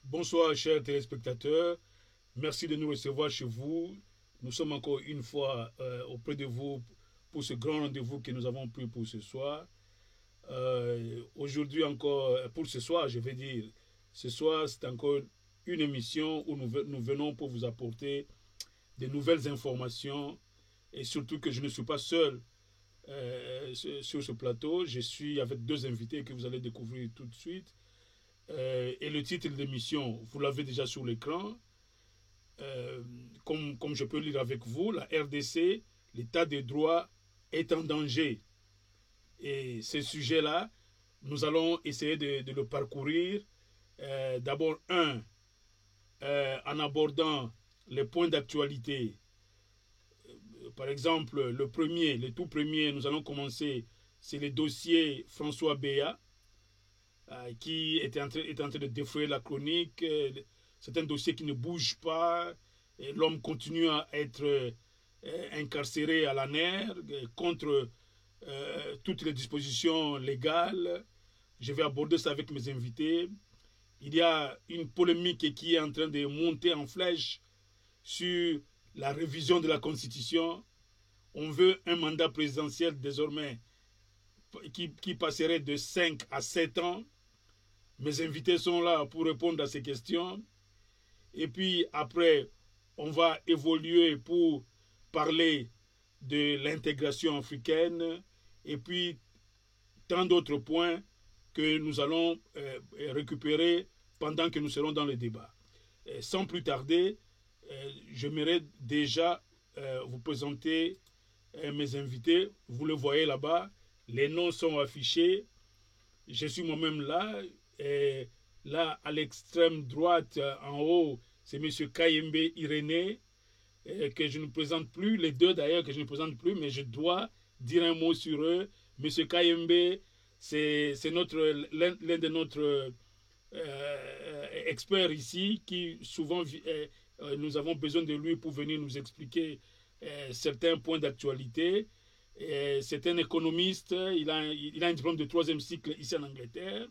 Bonsoir, chers téléspectateurs. Merci de nous recevoir chez vous. Nous sommes encore une fois auprès de vous pour ce grand rendez-vous que nous avons pris pour ce soir. Aujourd'hui encore, pour ce soir, je vais dire, ce soir, c'est encore une émission où nous venons pour vous apporter de nouvelles informations et surtout que je ne suis pas seul sur ce plateau. Je suis avec deux invités que vous allez découvrir tout de suite. Et le titre de l'émission, vous l'avez déjà sur l'écran. Comme je peux lire avec vous, la RDC, l'état des droits est en danger. Et ce sujet-là, nous allons essayer de le parcourir. D'abord, en abordant les points d'actualité. Par exemple, le tout premier, nous allons commencer, c'est le dossier François Béat, qui est en train de défrayer la chronique. C'est un dossier qui ne bouge pas. L'homme continue à être incarcéré à la nerf contre toutes les dispositions légales. Je vais aborder ça avec mes invités. Il y a une polémique qui est en train de monter en flèche sur la révision de la Constitution. On veut un mandat présidentiel désormais qui passerait de 5 à 7 ans. Mes invités sont là pour répondre à ces questions. Et puis après, on va évoluer pour parler de l'intégration africaine et puis tant d'autres points que nous allons récupérer pendant que nous serons dans le débat. Sans plus tarder, j'aimerais déjà vous présenter mes invités. Vous le voyez là-bas, les noms sont affichés. Je suis moi-même là. Et là, à l'extrême droite, en haut, c'est M. Kayembe Irénée, que je ne présente plus, les deux d'ailleurs que je ne présente plus, mais je dois dire un mot sur eux. M. Kayembe, c'est l'un de notre experts ici, qui souvent, nous avons besoin de lui pour venir nous expliquer certains points d'actualité. C'est un économiste, il a un diplôme de 3e cycle ici en Angleterre.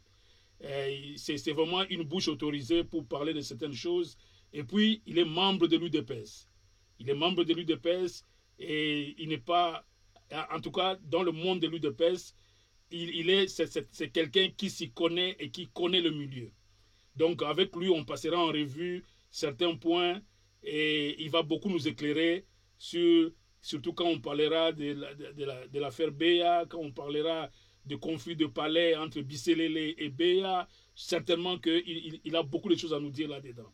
C'est vraiment une bouche autorisée pour parler de certaines choses. Et puis, il est membre de l'UDPS. Il est membre de l'UDPS et il n'est pas, en tout cas, dans le monde de l'UDPS, c'est quelqu'un qui s'y connaît et qui connaît le milieu. Donc, avec lui, on passera en revue certains points et il va beaucoup nous éclairer surtout quand on parlera de l'affaire Béat, quand on parlera de conflits de palais entre Bisselele et Béat, certainement qu'il a beaucoup de choses à nous dire là-dedans.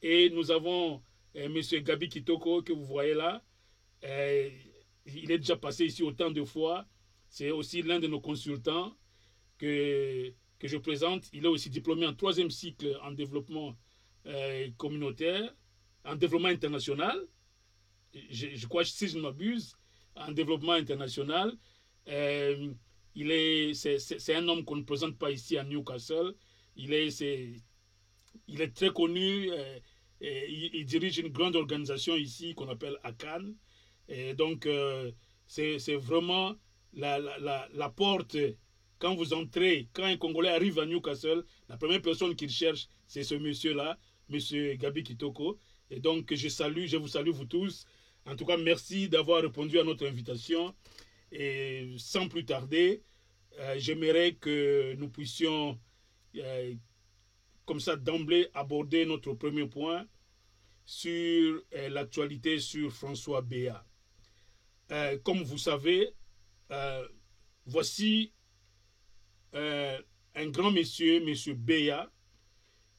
Et nous avons M. Gabi Kitoko, que vous voyez là. Il est déjà passé ici autant de fois. C'est aussi l'un de nos consultants que je présente. Il est aussi diplômé en 3e cycle en développement communautaire, en développement international. Je crois, si je ne m'abuse, en développement international. C'est un homme qu'on ne présente pas ici à Newcastle. Il est très connu. Il dirige une grande organisation ici qu'on appelle ACAN. Et donc, c'est vraiment la porte. Quand vous entrez, quand un Congolais arrive à Newcastle, la première personne qu'il cherche, c'est ce monsieur-là, monsieur Gabi Kitoko. Et donc, je vous salue vous tous. En tout cas, merci d'avoir répondu à notre invitation. Et sans plus tarder, j'aimerais que nous puissions, comme ça, d'emblée, aborder notre premier point sur l'actualité sur François Béat. Comme vous savez, voici un grand monsieur, monsieur Béat,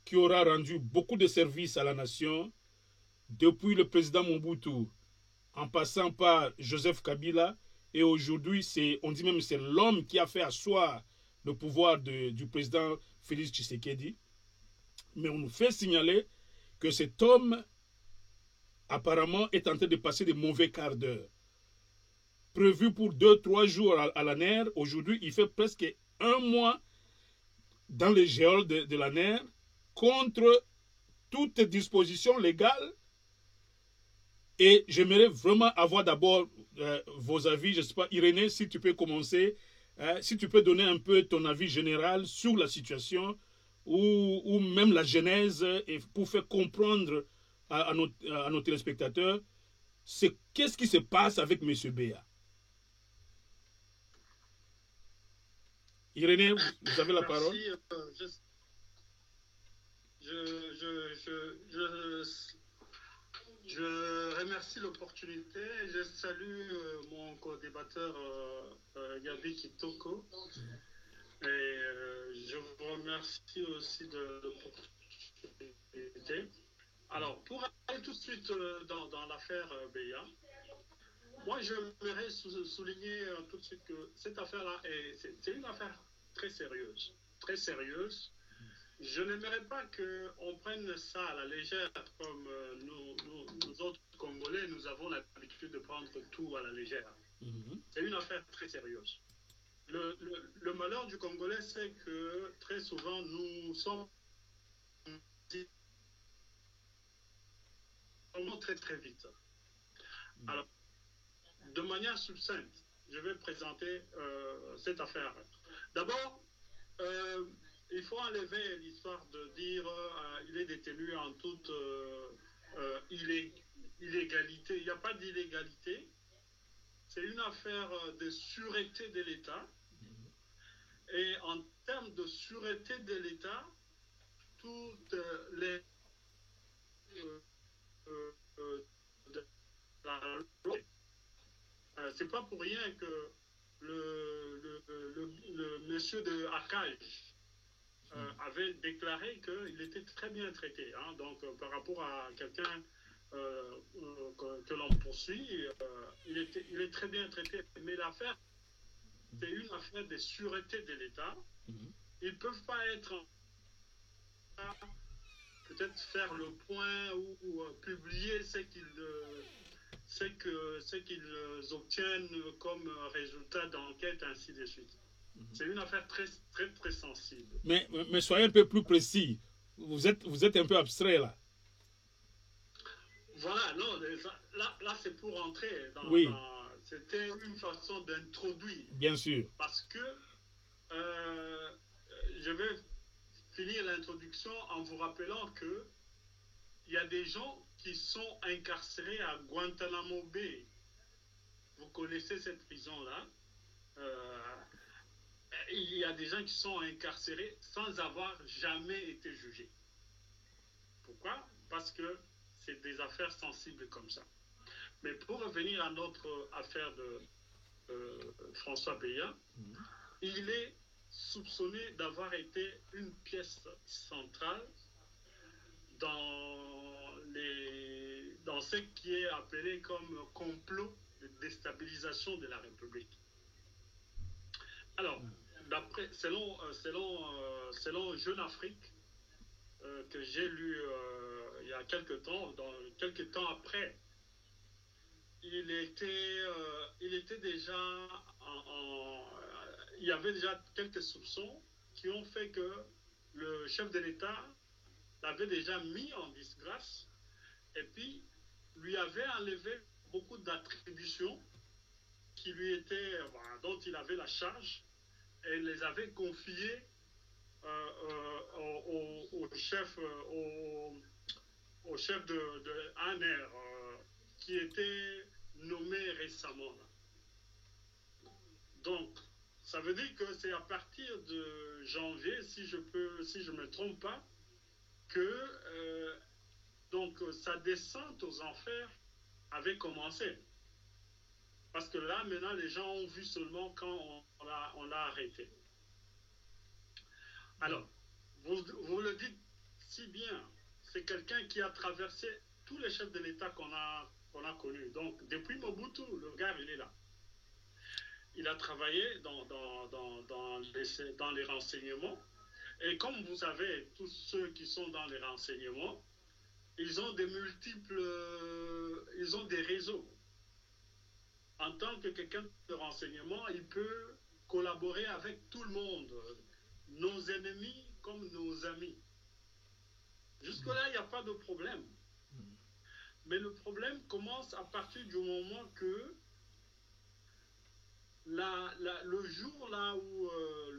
qui aura rendu beaucoup de services à la nation depuis le président Mobutu, en passant par Joseph Kabila. Et aujourd'hui, on dit même que c'est l'homme qui a fait asseoir le pouvoir du président Félix Tshisekedi. Mais on nous fait signaler que cet homme, apparemment, est en train de passer de mauvais quarts d'heure. Prévu pour 2-3 jours à la nerf, aujourd'hui, il fait presque 1 mois dans les geôles de la nerf contre toute disposition légale. Et j'aimerais vraiment avoir d'abord vos avis. Je ne sais pas, Irénée, si tu peux commencer, si tu peux donner un peu ton avis général sur la situation ou même la genèse, et pour faire comprendre à nos téléspectateurs, c'est qu'est-ce qui se passe avec M. Béa. Irénée, vous avez la parole. Merci. Je remercie l'opportunité. Je salue mon co-débatteur Gabi Kitoko. Et je vous remercie aussi de l'opportunité. Alors, pour aller tout de suite dans l'affaire Béa, moi, j'aimerais souligner tout de suite que cette affaire-là, c'est une affaire très sérieuse. Très sérieuse. Je n'aimerais pas qu'on prenne ça à la légère comme nous autres Congolais, nous avons l'habitude de prendre tout à la légère. C'est une affaire très sérieuse. Le malheur du Congolais, c'est que très souvent, nous sommes très très vite. Alors, de manière succincte, je vais présenter cette affaire. D'abord, il faut enlever l'histoire de dire il est détenu en toute illégalité. Il n'y a pas d'illégalité. C'est une affaire de sûreté de l'État. Et en termes de sûreté de l'État, toutes les c'est pas pour rien que le monsieur de Akaj avait déclaré qu'il était très bien traité. Hein, donc, par rapport à quelqu'un que l'on poursuit, il est très bien traité. Mais l'affaire, c'est une affaire de sûreté de l'État. Ils ne peuvent pas être peut-être faire le point ou publier ce qu'ils obtiennent comme résultat d'enquête, ainsi de suite. C'est une affaire très, très, très sensible. Mais soyez un peu plus précis. Vous êtes un peu abstrait là. Voilà, non, là c'est pour entrer dans... Oui. C'était une façon d'introduire. Bien sûr. Parce que je vais finir l'introduction en vous rappelant que il y a des gens qui sont incarcérés à Guantanamo Bay. Vous connaissez cette prison-là. Il y a des gens qui sont incarcérés sans avoir jamais été jugés. Pourquoi? Parce que c'est des affaires sensibles comme ça. Mais pour revenir à notre affaire de François Béa, il est soupçonné d'avoir été une pièce centrale dans ce qui est appelé comme complot de déstabilisation de la République. Alors, selon Jeune Afrique, que j'ai lu il y a quelques temps après, il était déjà il y avait déjà quelques soupçons qui ont fait que le chef de l'État l'avait déjà mis en disgrâce et puis lui avait enlevé beaucoup d'attributions qui lui étaient, dont il avait la charge et les avait confiées au chef de ANR qui était nommé récemment. Donc, ça veut dire que c'est à partir de janvier, si je me trompe pas, que donc sa descente aux enfers avait commencé. Parce que là, maintenant, les gens ont vu seulement quand on l'a arrêté. Alors, vous le dites si bien, c'est quelqu'un qui a traversé tous les chefs de l'État qu'on a connus. Donc, depuis Mobutu, le gars, il est là. Il a travaillé dans les renseignements. Et comme vous savez, tous ceux qui sont dans les renseignements, ils ont des réseaux. En tant que quelqu'un de renseignement, il peut collaborer avec tout le monde, nos ennemis comme nos amis. Jusque-là, il n'y a pas de problème. Mais le problème commence à partir du moment que le jour là où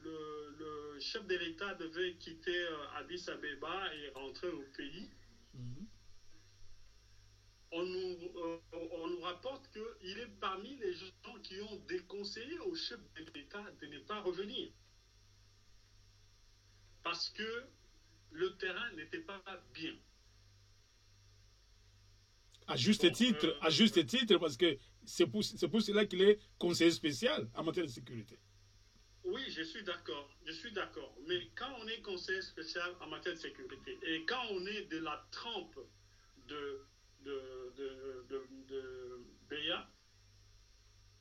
le chef de l'État devait quitter Addis Abeba et rentrer au pays, on nous rapporte qu'il est parmi les gens qui ont déconseillé au chef de l'État de ne pas revenir. Parce que le terrain n'était pas bien. À juste titre, parce que c'est pour cela qu'il est conseiller spécial en matière de sécurité. Oui, je suis d'accord. Mais quand on est conseiller spécial en matière de sécurité et quand on est de la trempe de Béa,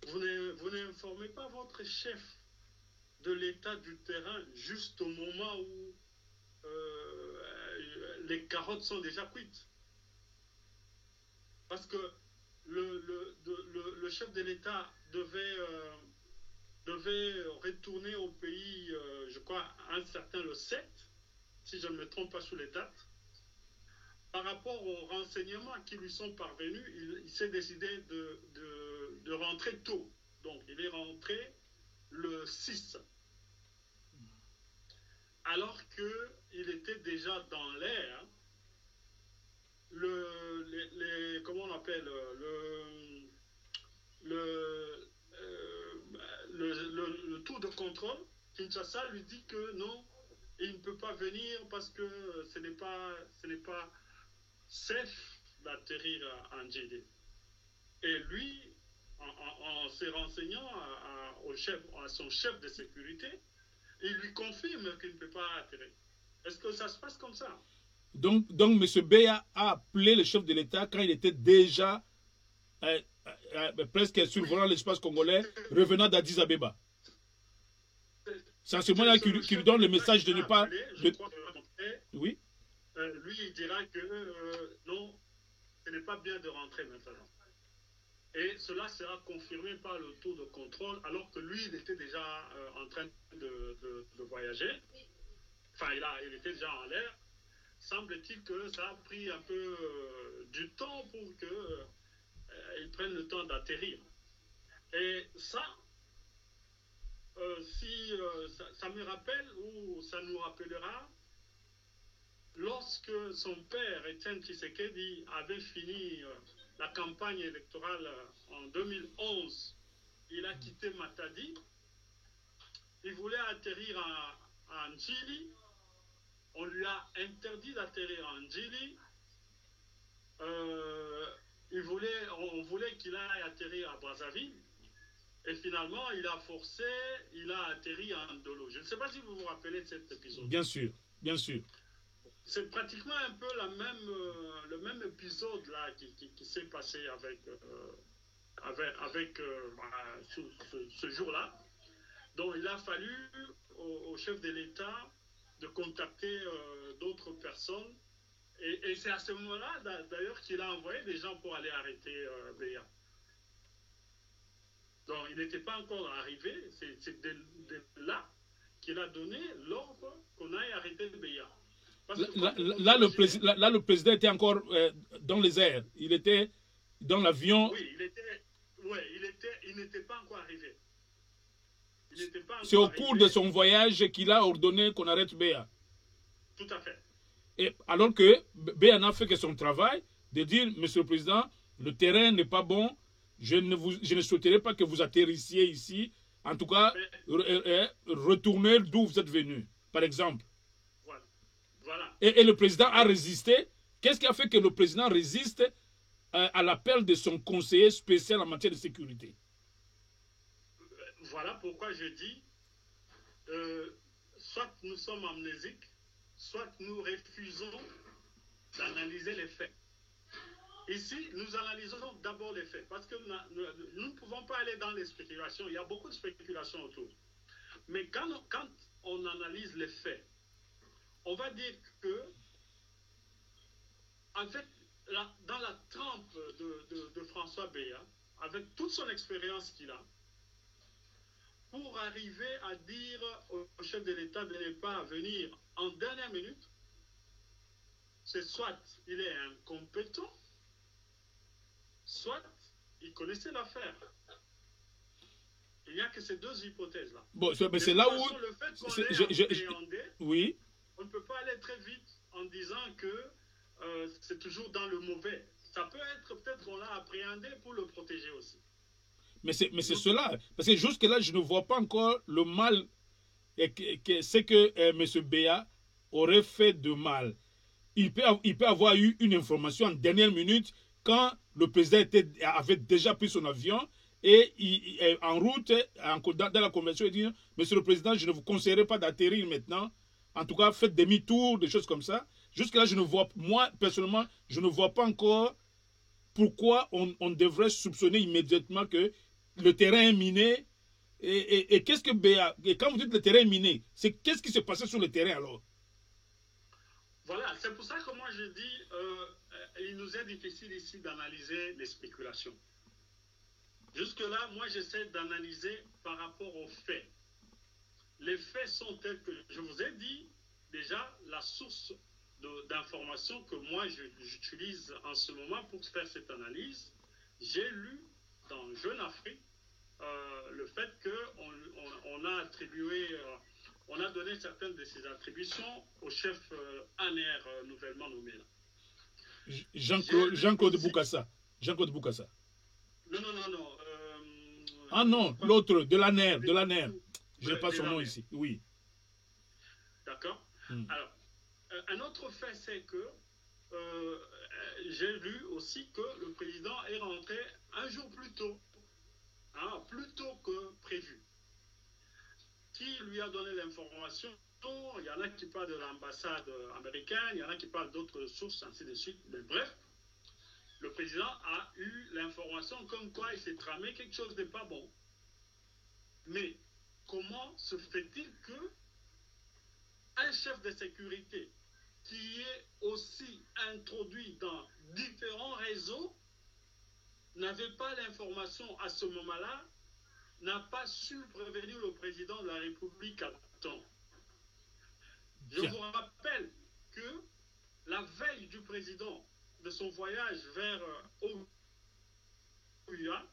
vous n'informez pas votre chef de l'état du terrain juste au moment où les carottes sont déjà cuites. Parce que le chef de l'État devait retourner au pays, je crois, un certain le 7, si je ne me trompe pas sur les dates. Par rapport aux renseignements qui lui sont parvenus, il s'est décidé de rentrer tôt. Donc, il est rentré le 6. Alors qu'il était déjà dans l'air, comment on appelle, le tour de contrôle, Kinshasa lui dit que non, il ne peut pas venir parce que ce n'est pas safe d'atterrir en Djidé. Et lui, en se renseignant à son chef de sécurité, il lui confirme qu'il ne peut pas atterrir. Est-ce que ça se passe comme ça? Donc M. Béa a appelé le chef de l'État quand il était déjà presque survolant l'espace congolais, revenant d'Addis Abeba. C'est à ce moment-là qu'il lui donne le message de ne pas... Oui. Lui, il dira que non, ce n'est pas bien de rentrer maintenant. Et cela sera confirmé par le tour de contrôle, alors que lui, il était déjà en train de voyager. Enfin, il était déjà en l'air. Semble-t-il que ça a pris un peu du temps pour qu'il prenne le temps d'atterrir. Et ça, ça me rappelle, ou ça nous rappellera, lorsque son père, Étienne Tshisekedi, avait fini la campagne électorale en 2011, il a quitté Matadi, il voulait atterrir en Djili, on lui a interdit d'atterrir en Djili, on voulait qu'il aille atterrir à Brazzaville, et finalement il a forcé, il a atterri en Ndolo. Je ne sais pas si vous vous rappelez de cet épisode. Bien sûr, bien sûr. C'est pratiquement un peu le même épisode là qui s'est passé avec ce jour-là. Donc il a fallu au chef de l'État de contacter d'autres personnes. Et c'est à ce moment-là, d'ailleurs, qu'il a envoyé des gens pour aller arrêter Béa. Donc il n'était pas encore arrivé. C'est de là qu'il a donné l'ordre qu'on aille arrêter Béa. Là, le président était encore dans les airs. Il était dans l'avion. Oui, il n'était pas encore arrivé. C'est au cours de son voyage qu'il a ordonné qu'on arrête Béa. Tout à fait. Et alors que Béa n'a fait que son travail de dire, Monsieur le Président, le terrain n'est pas bon, je ne souhaiterais pas que vous atterrissiez ici. En tout cas, retournez d'où vous êtes venu, par exemple. Voilà. Et le président a résisté. Qu'est-ce qui a fait que le président résiste à l'appel de son conseiller spécial en matière de sécurité? Voilà pourquoi je dis, soit nous sommes amnésiques, soit nous refusons d'analyser les faits. Ici, nous analysons d'abord les faits, parce que nous ne pouvons pas aller dans les spéculations. Il y a beaucoup de spéculations autour. Mais quand on analyse les faits, on va dire que dans la trempe de François Béa, avec toute son expérience qu'il a, pour arriver à dire au chef de l'État de ne pas venir en dernière minute, c'est soit il est incompétent, soit il connaissait l'affaire. Il n'y a que ces deux hypothèses-là. Bon, mais De c'est toute là où... façon, le fait qu'on ait appréhendé, Oui. on ne peut pas aller très vite en disant que c'est toujours dans le mauvais. Ça peut être, peut-être qu'on l'a appréhendé pour le protéger aussi. Mais c'est cela. Parce que jusque-là, je ne vois pas encore le mal. C'est que M. Béa aurait fait de mal. Il peut avoir eu une information en dernière minute quand le président avait déjà pris son avion et en route, dans la conversation, il dit « Monsieur le Président, je ne vous conseillerais pas d'atterrir maintenant. En tout cas, faites demi-tour, des choses comme ça. » Jusque-là, moi, personnellement, je ne vois pas encore pourquoi on devrait soupçonner immédiatement que le terrain est miné. Et qu'est-ce que Béa... Et quand vous dites le terrain est miné, qu'est-ce qui s'est passé sur le terrain alors? Voilà, c'est pour ça que moi je dis, il nous est difficile ici d'analyser les spéculations. Jusque-là, moi j'essaie d'analyser par rapport aux faits. Les faits sont tels que je vous ai dit déjà la source d'informations que moi j'utilise en ce moment pour faire cette analyse. J'ai lu dans Jeune Afrique le fait qu'on a attribué, on a donné certaines de ces attributions au chef ANR nouvellement nommé. Jean-Claude Bokassa. Jean-Claude Bokassa. Non. Ah non, l'autre, de l'ANR. Je n'ai pas son nom ici. Oui. D'accord. Alors, un autre fait, c'est que j'ai lu aussi que le président est rentré un jour plus tôt que prévu. Qui lui a donné l'information? Il y en a qui parlent de l'ambassade américaine, il y en a qui parlent d'autres sources, ainsi de suite. Mais bref, le président a eu l'information comme quoi il s'est tramé quelque chose de pas bon. Mais comment se fait-il que un chef de sécurité qui est aussi introduit dans différents réseaux n'avait pas l'information à ce moment-là, n'a pas su prévenir le président de la République à temps? Je vous rappelle que la veille du président de son voyage vers Ouya,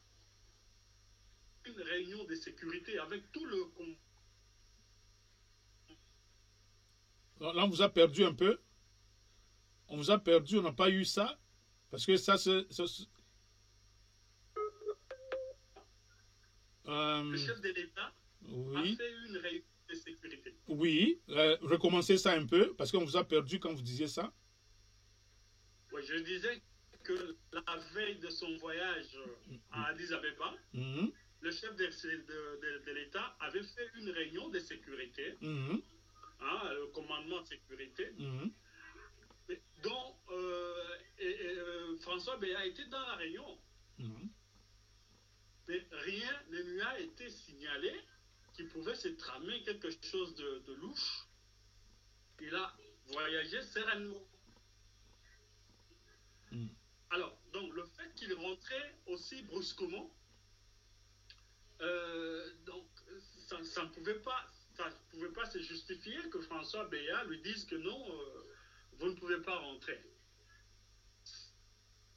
une réunion de sécurité avec tout le... Là, on vous a perdu un peu. On vous a perdu, on n'a pas eu ça. Parce que ça, c'est... Le chef de l'État a fait une réunion de sécurité. Oui, recommencez ça un peu, parce qu'on vous a perdu quand vous disiez ça. Oui, je disais que la veille de son voyage à Addis Abeba, le chef de l'État avait fait une réunion de sécurité, le commandement de sécurité, dont François Béa était dans la réunion. Mais rien ne lui a été signalé qu'il pouvait se tramer quelque chose de louche. Il a voyagé sereinement. Alors, donc, le fait qu'il rentrait aussi brusquement, donc, ça ne pouvait pas se justifier que François Béa lui dise que non, vous ne pouvez pas rentrer.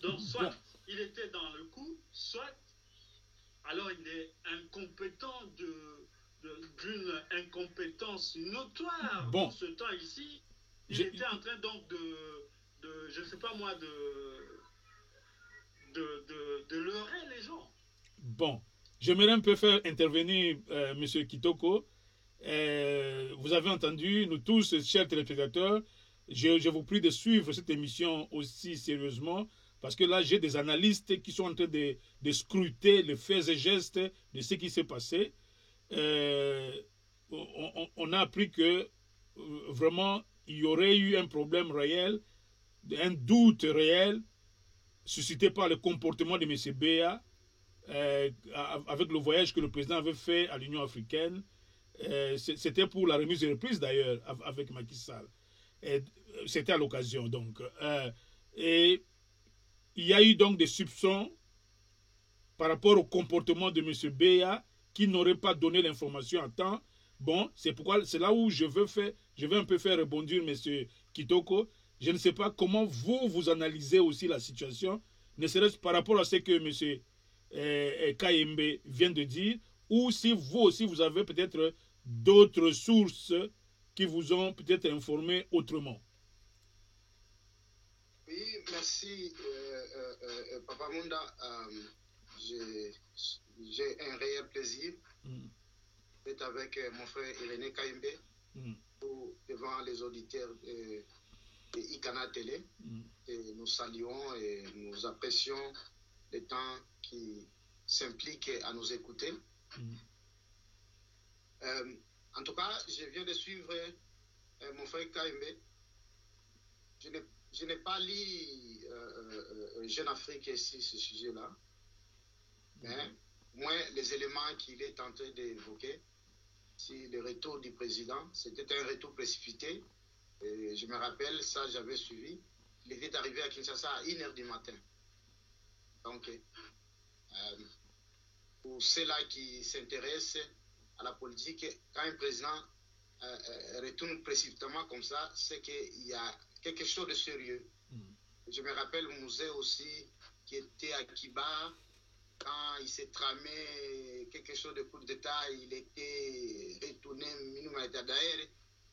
Donc, soit il était dans le coup, soit alors il est incompétent d'une incompétence notoire. Dans ce temps ici, il était en train donc je ne sais pas moi, de leurrer les gens. Bon, j'aimerais un peu faire intervenir M. Kitoko. Vous avez entendu, nous tous, chers téléspectateurs, je vous prie de suivre cette émission aussi sérieusement, parce que là, j'ai des analystes qui sont en train de scruter les faits et gestes de ce qui s'est passé. On a appris que vraiment, il y aurait eu un problème réel, un doute réel, suscité par le comportement de M. Béa, avec le voyage que le président avait fait à l'Union africaine. C'était pour la remise de reprise d'ailleurs, avec Macky Sall. C'était à l'occasion, donc. Et il y a eu donc des soupçons par rapport au comportement de M. Béa, qui n'aurait pas donné l'information à temps. Bon, c'est là où je vais un peu faire rebondir M. Kitoko. Je ne sais pas comment vous analysez aussi la situation, ne serait-ce par rapport à ce que M. Kayembe vient de dire, ou si vous aussi vous avez peut-être d'autres sources qui vous ont peut-être informé autrement. Oui, merci, Papa Munda. J'ai un réel plaisir d'être avec mon frère Irénée Kaimbe devant les auditeurs de Icana Télé. Et nous saluons et nous apprécions les temps qui s'impliquent à nous écouter. En tout cas, je viens de suivre mon frère Kaimbe. Je n'ai pas lu Jeune Afrique sur ce sujet-là, mais moi, les éléments qu'il est en train d'évoquer, si le retour du président, c'était un retour précipité. Et je me rappelle, ça j'avais suivi. Il était arrivé à Kinshasa à 1h du matin. Donc, pour ceux-là qui s'intéressent à la politique, quand un président retourne précipitamment comme ça, c'est qu'il y a quelque chose de sérieux. Je me rappelle Mouzé aussi, qui était à Kiba, quand il s'est tramé quelque chose de coup d'État, il était retourné d'ailleurs.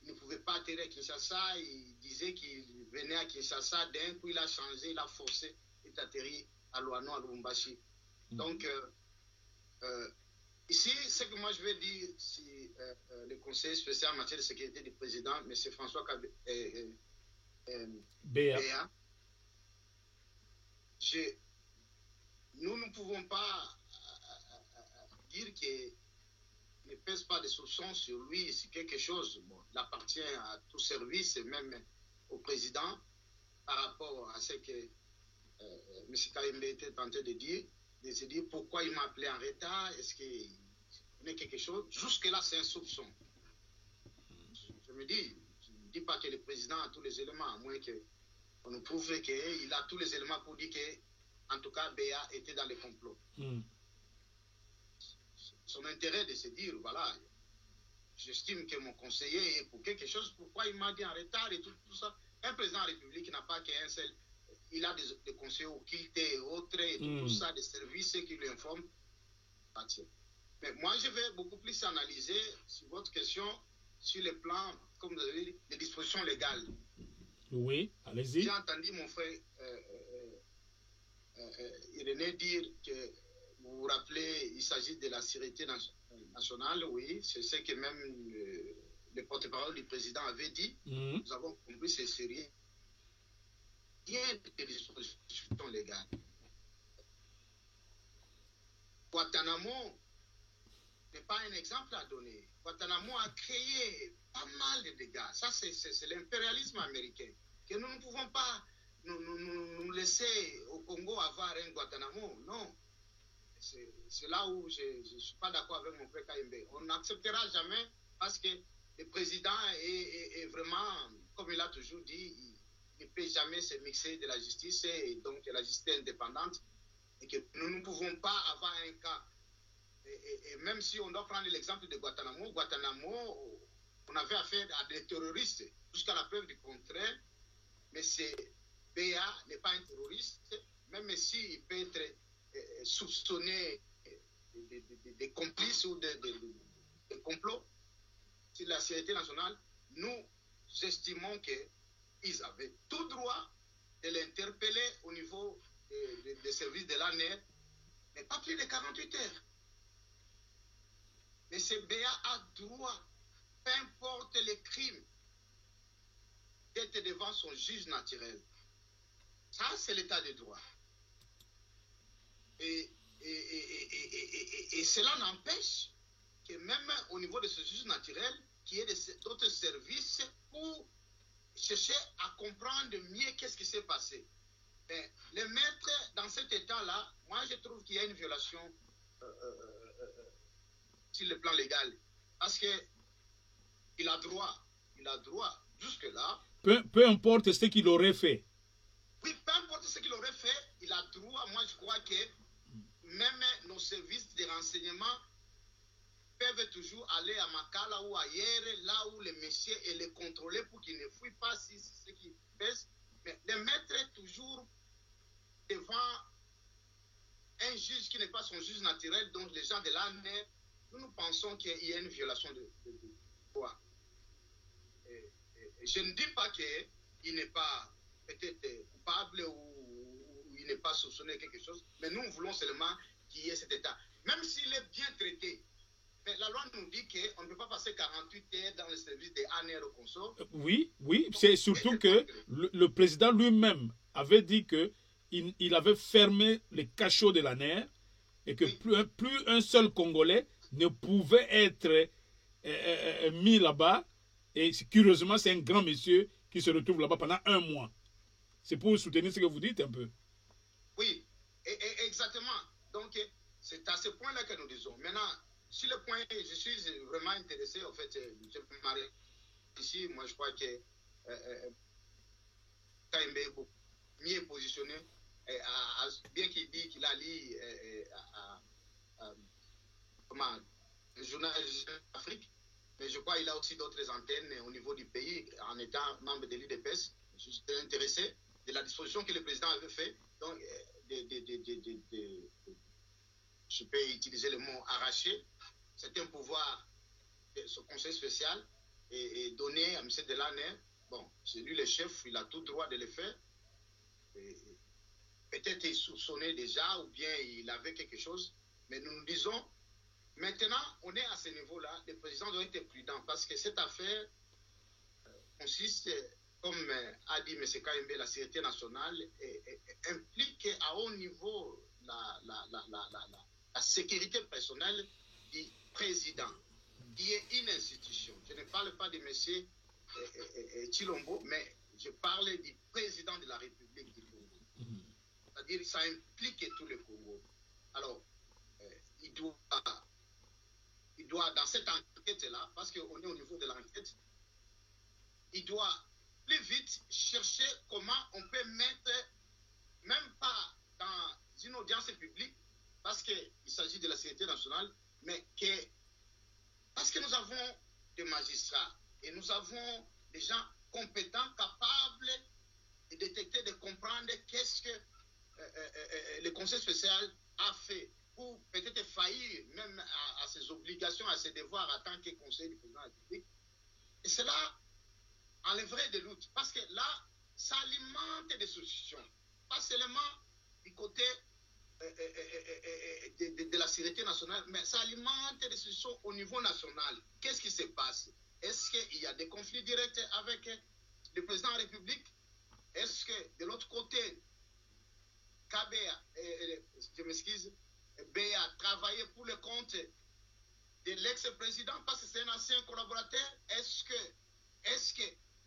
Il ne pouvait pas atterrir à Kinshasa, il disait qu'il venait à Kinshasa, d'un coup il a changé, il a forcé, il est atterri à Luano, à Lubumbashi. Donc, ici, ce que moi je vais dire, si le conseiller spécial en matière de sécurité du président, M. François Béa, nous ne pouvons pas dire qu'il ne pèse pas de soupçons sur lui, c'est quelque chose. Bon, il appartient à tout service, et même au président, par rapport à ce que M. Kaimbe était tenté de dire, de se dire pourquoi il m'a appelé en retard, est-ce qu'il y a quelque chose. Jusque-là, c'est un soupçon. Je me dis, je ne dis pas que le président a tous les éléments, à moins qu'on nous prouve qu'il a tous les éléments pour dire que, en tout cas, Béa était dans le complot. Son intérêt de se dire, voilà, j'estime que mon conseiller est pour quelque chose, pourquoi il m'a dit en retard et tout ça. Un président de la République n'a pas qu'un seul, il a des conseillers occultés et autres, et tout ça, des services qui lui informent. Mais moi, je vais beaucoup plus analyser sur votre question, sur le plan, comme vous avez dit, des dispositions légales. Oui, allez-y. J'ai entendu mon frère Irénée dire que, vous vous rappelez, il s'agit de la sécurité nationale, oui, c'est ce que même le porte-parole du président avait dit. Nous avons compris, c'est sérieux. Il y a des dispositions légales. Guantanamo n'est pas un exemple à donner. Guantanamo a créé pas mal de dégâts. Ça, c'est l'impérialisme américain. Que nous ne pouvons pas nous laisser au Congo avoir un Guantanamo. Non. C'est là où je ne suis pas d'accord avec mon frère Kaimbe. On n'acceptera jamais parce que le président est vraiment, comme il a toujours dit, il ne peut jamais se mixer de la justice et donc la justice indépendante. Et que nous ne pouvons pas avoir un cas. Et même si on doit prendre l'exemple de Guantanamo, on avait affaire à des terroristes jusqu'à la preuve du contraire. Mais Béa n'est pas un terroriste, même s'il peut être soupçonné des complices ou des complots sur la sécurité nationale. Nous estimons qu'ils avaient tout droit de l'interpeller au niveau des services de l'ANR, mais pas plus de 48 heures. Mais ce Béa a droit, peu importe les crimes, d'être devant son juge naturel. Ça, c'est l'état de droit. Et cela n'empêche que même au niveau de ce juge naturel, qu'il y ait d'autres services pour chercher à comprendre mieux qu'est-ce qui s'est passé. Mais les mettre dans cet état-là, moi je trouve qu'il y a une violation sur le plan légal. Parce qu'il a droit, jusque-là. Peu importe ce qu'il aurait fait. Oui, peu importe ce qu'il aurait fait, il a droit. Moi je crois que même nos services de renseignement peuvent toujours aller à Makala ou ailleurs, là où les messieurs et les contrôler pour qu'ils ne fouillent pas si c'est ce qu'ils pèsent, mais les mettre toujours devant un juge qui n'est pas son juge naturel, donc les gens de l'ANR, nous pensons qu'il y a une violation de droit. Je ne dis pas qu'il n'est pas peut-être coupable ou il n'est pas soupçonné de quelque chose, mais nous voulons seulement qu'il y ait cet état. Même s'il est bien traité, mais la loi nous dit qu'on ne peut pas passer 48 heures dans le service des ANR au consort. Oui, c'est surtout que le président lui-même avait dit qu'il avait fermé les cachots de l'ANR et que plus un seul Congolais ne pouvait être mis là-bas. Et curieusement, c'est un grand monsieur qui se retrouve là-bas pendant 1 mois. C'est pour soutenir ce que vous dites un peu. Oui, exactement. Donc, c'est à ce point-là que nous disons. Maintenant, sur le point, je suis vraiment intéressé, en fait, je peux m'arrêter ici. Moi, je crois que KMB est beaucoup mieux positionné, bien qu'il dit qu'il a lu le journal d'Afrique, mais je crois qu'il a aussi d'autres antennes au niveau du pays, en étant membre de l'UDPS. Je suis intéressé de la disposition que le président avait fait. Donc, je peux utiliser le mot arracher. C'est un pouvoir de ce conseil spécial et donné à M. Delaner. Bon, c'est lui le chef, il a tout droit de le faire. Peut-être il soupçonnait déjà ou bien il avait quelque chose, mais nous nous disons, maintenant, on est à ce niveau-là, le président doit être prudent parce que cette affaire consiste, comme a dit M. KMB, la sécurité nationale implique à haut niveau la sécurité personnelle du président, qui est une institution. Je ne parle pas de M. Chilombo, mais je parle du président de la République du Congo. C'est-à-dire que ça implique tout le Congo. Alors, il doit, dans cette enquête-là, parce qu'on est au niveau de l'enquête, il doit plus vite chercher comment on peut mettre, même pas dans une audience publique, parce qu'il s'agit de la sécurité nationale, mais parce que nous avons des magistrats et nous avons des gens compétents, capables de détecter, de comprendre qu'est-ce que le conseil spécial a fait pour peut-être faillir même à ses obligations, à ses devoirs en tant que conseiller du président de la République. Et cela enlèverait des doutes, parce que là, ça alimente des solutions, pas seulement du côté de la sécurité nationale, mais ça alimente des solutions au niveau national. Qu'est-ce qui se passe? Est-ce qu'il y a des conflits directs avec le président de la République? Est-ce que de l'autre côté, KBA, je m'excuse, BA travaillait pour le compte de l'ex-président parce que c'est un ancien collaborateur? Est-ce que,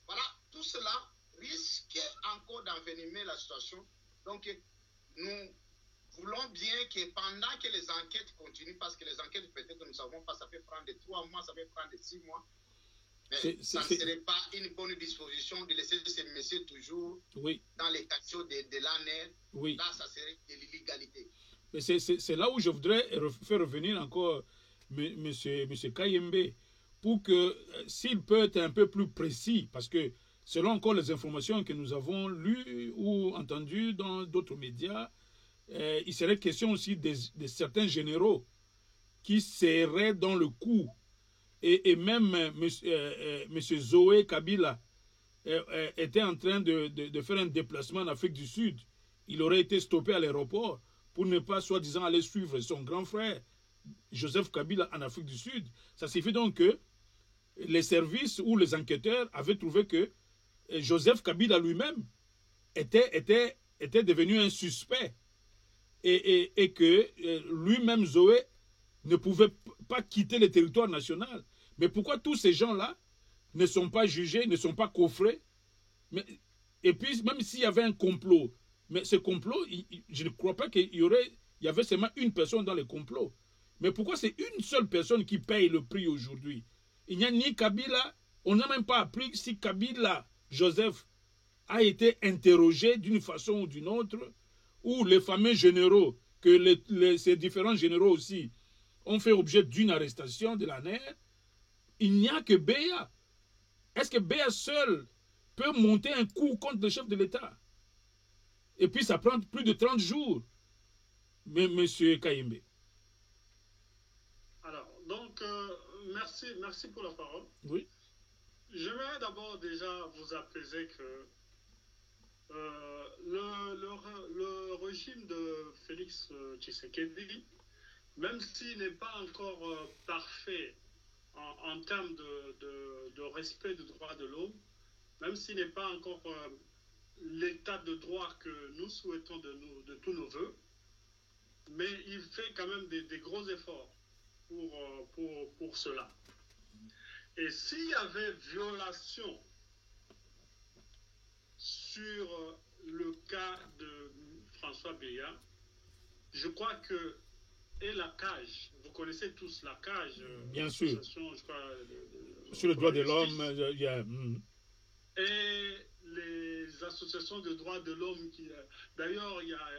voilà, tout cela risque encore d'envenimer la situation. Donc, nous voulons bien que pendant que les enquêtes continuent, parce que les enquêtes, peut-être, nous ne savons pas, ça peut prendre 3 mois, ça peut prendre 6 mois, mais ça ne serait pas une bonne disposition de laisser ces messieurs toujours dans les cachots de l'ANR. Là, ça serait de l'illégalité. Mais c'est là où je voudrais faire revenir encore M. KMB, pour que, s'il peut être un peu plus précis, parce que selon encore les informations que nous avons lues ou entendues dans d'autres médias, il serait question aussi de certains généraux qui seraient dans le coup. Et même M. Zoé Kabila était en train de faire un déplacement en Afrique du Sud. Il aurait été stoppé à l'aéroport pour ne pas, soi-disant, aller suivre son grand frère, Joseph Kabila, en Afrique du Sud. Ça signifie donc que les services ou les enquêteurs avaient trouvé que Joseph Kabila lui-même était devenu un suspect et que lui-même, Zoé, ne pouvait pas quitter le territoire national. Mais pourquoi tous ces gens-là ne sont pas jugés, ne sont pas coffrés? Et puis, même s'il y avait un complot, mais ce complot, je ne crois pas qu'il y avait seulement une personne dans le complot. Mais pourquoi c'est une seule personne qui paye le prix aujourd'hui? Il n'y a ni Kabila, on n'a même pas appris si Kabila, Joseph, a été interrogé d'une façon ou d'une autre, ou les fameux généraux, que ces différents généraux aussi ont fait objet d'une arrestation de l'ANR. Il n'y a que Béa. Est-ce que Béa seul peut monter un coup contre le chef de l'État? Et puis ça prend plus de 30 jours, mais M. Kayembe. Alors, Donc, merci pour la parole. Oui. J'aimerais d'abord déjà vous apaiser que le régime de Félix Tshisekedi, même s'il n'est pas encore parfait en termes de respect des droits de l'homme, même s'il n'est pas encore l'état de droit que nous souhaitons de tous nos voeux, mais il fait quand même des gros efforts pour cela. Et s'il y avait violation sur le cas de François Béat, je crois que, et la CAGE, vous connaissez tous la CAGE, bien sûr, je crois, sur le droit de l'homme, il y a... Et les associations de droits de l'homme, d'ailleurs, il y a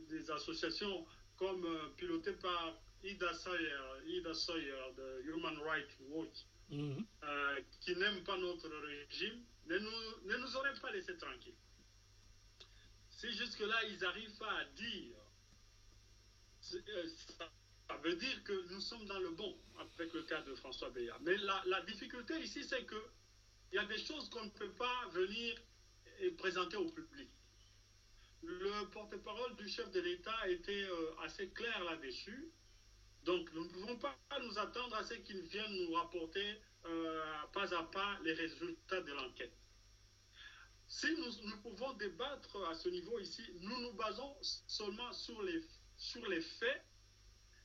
des associations comme pilotées par Ida Sawyer de Human Rights Watch, qui n'aiment pas notre régime, ne nous auraient pas laissé tranquilles. Si jusque-là, ils arrivent pas à dire, ça veut dire que nous sommes dans le bon avec le cas de François Béat. Mais la difficulté ici, c'est que il y a des choses qu'on ne peut pas venir et présenter au public. Le porte-parole du chef de l'État était assez clair là-dessus. Donc, nous ne pouvons pas nous attendre à ce qu'il vienne nous rapporter pas à pas les résultats de l'enquête. Si nous pouvons débattre à ce niveau ici, nous nous basons seulement sur les faits